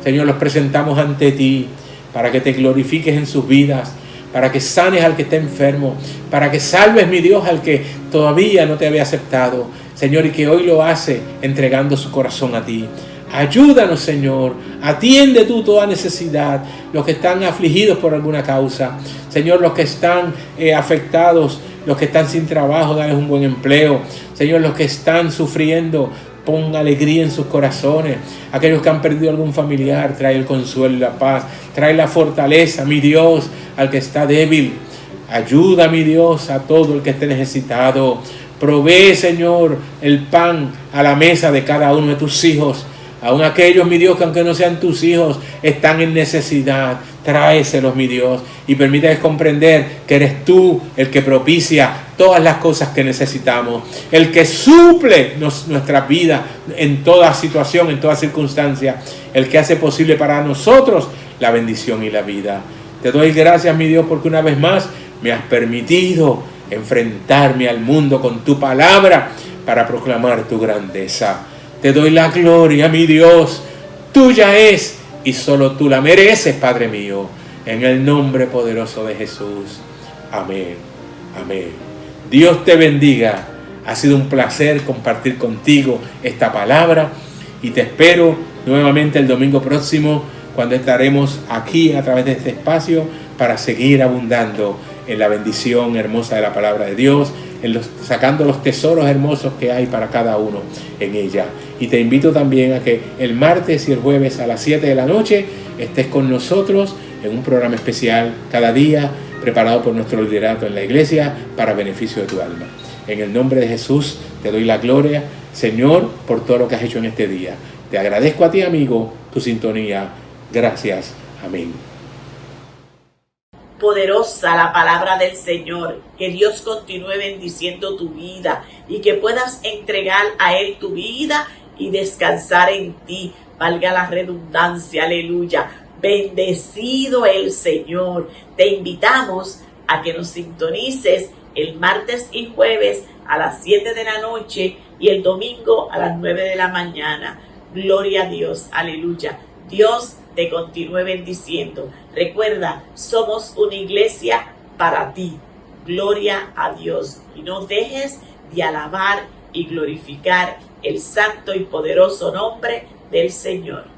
Señor, los presentamos ante ti para que te glorifiques en sus vidas, para que sanes al que está enfermo, para que salves, mi Dios, al que todavía no te había aceptado, Señor, y que hoy lo hace entregando su corazón a ti. Ayúdanos, Señor, atiende tú toda necesidad, los que están afligidos por alguna causa, Señor, los que están afectados, los que están sin trabajo, dales un buen empleo, Señor, los que están sufriendo, pon alegría en sus corazones. Aquellos que han perdido algún familiar, trae el consuelo y la paz, trae la fortaleza, mi Dios, al que está débil. Ayuda, mi Dios, a todo el que esté necesitado. Provee, Señor, el pan a la mesa de cada uno de tus hijos. Aún aquellos, mi Dios, que aunque no sean tus hijos, están en necesidad. Tráeselos, mi Dios, y permíteles comprender que eres tú el que propicia todas las cosas que necesitamos, el que suple nuestra vida en toda situación, en toda circunstancia, el que hace posible para nosotros la bendición y la vida. Te doy gracias, mi Dios, porque una vez más me has permitido enfrentarme al mundo con tu palabra para proclamar tu grandeza. Te doy la gloria, mi Dios, tuya es y solo tú la mereces, Padre mío, en el nombre poderoso de Jesús. Amén. Amén. Dios te bendiga. Ha sido un placer compartir contigo esta palabra y te espero nuevamente el domingo próximo, cuando estaremos aquí a través de este espacio para seguir abundando en la bendición hermosa de la palabra de Dios, sacando los tesoros hermosos que hay para cada uno en ella. Y te invito también a que el martes y el jueves a las 7 de la noche estés con nosotros en un programa especial cada día, preparado por nuestro liderato en la iglesia para beneficio de tu alma. En el nombre de Jesús te doy la gloria, Señor, por todo lo que has hecho en este día. Te agradezco a ti, amigo, tu sintonía. Gracias. Amén. Poderosa la palabra del Señor. Que Dios continúe bendiciendo tu vida y que puedas entregar a Él tu vida y descansar en ti. Valga la redundancia, aleluya. Bendecido el Señor. Te invitamos a que nos sintonices el martes y jueves a las 7 de la noche y el domingo a las 9 de la mañana. Gloria a Dios, aleluya. Dios te continúe bendiciendo. Recuerda, somos una iglesia para ti. Gloria a Dios. Y no dejes de alabar y glorificar el santo y poderoso nombre del Señor.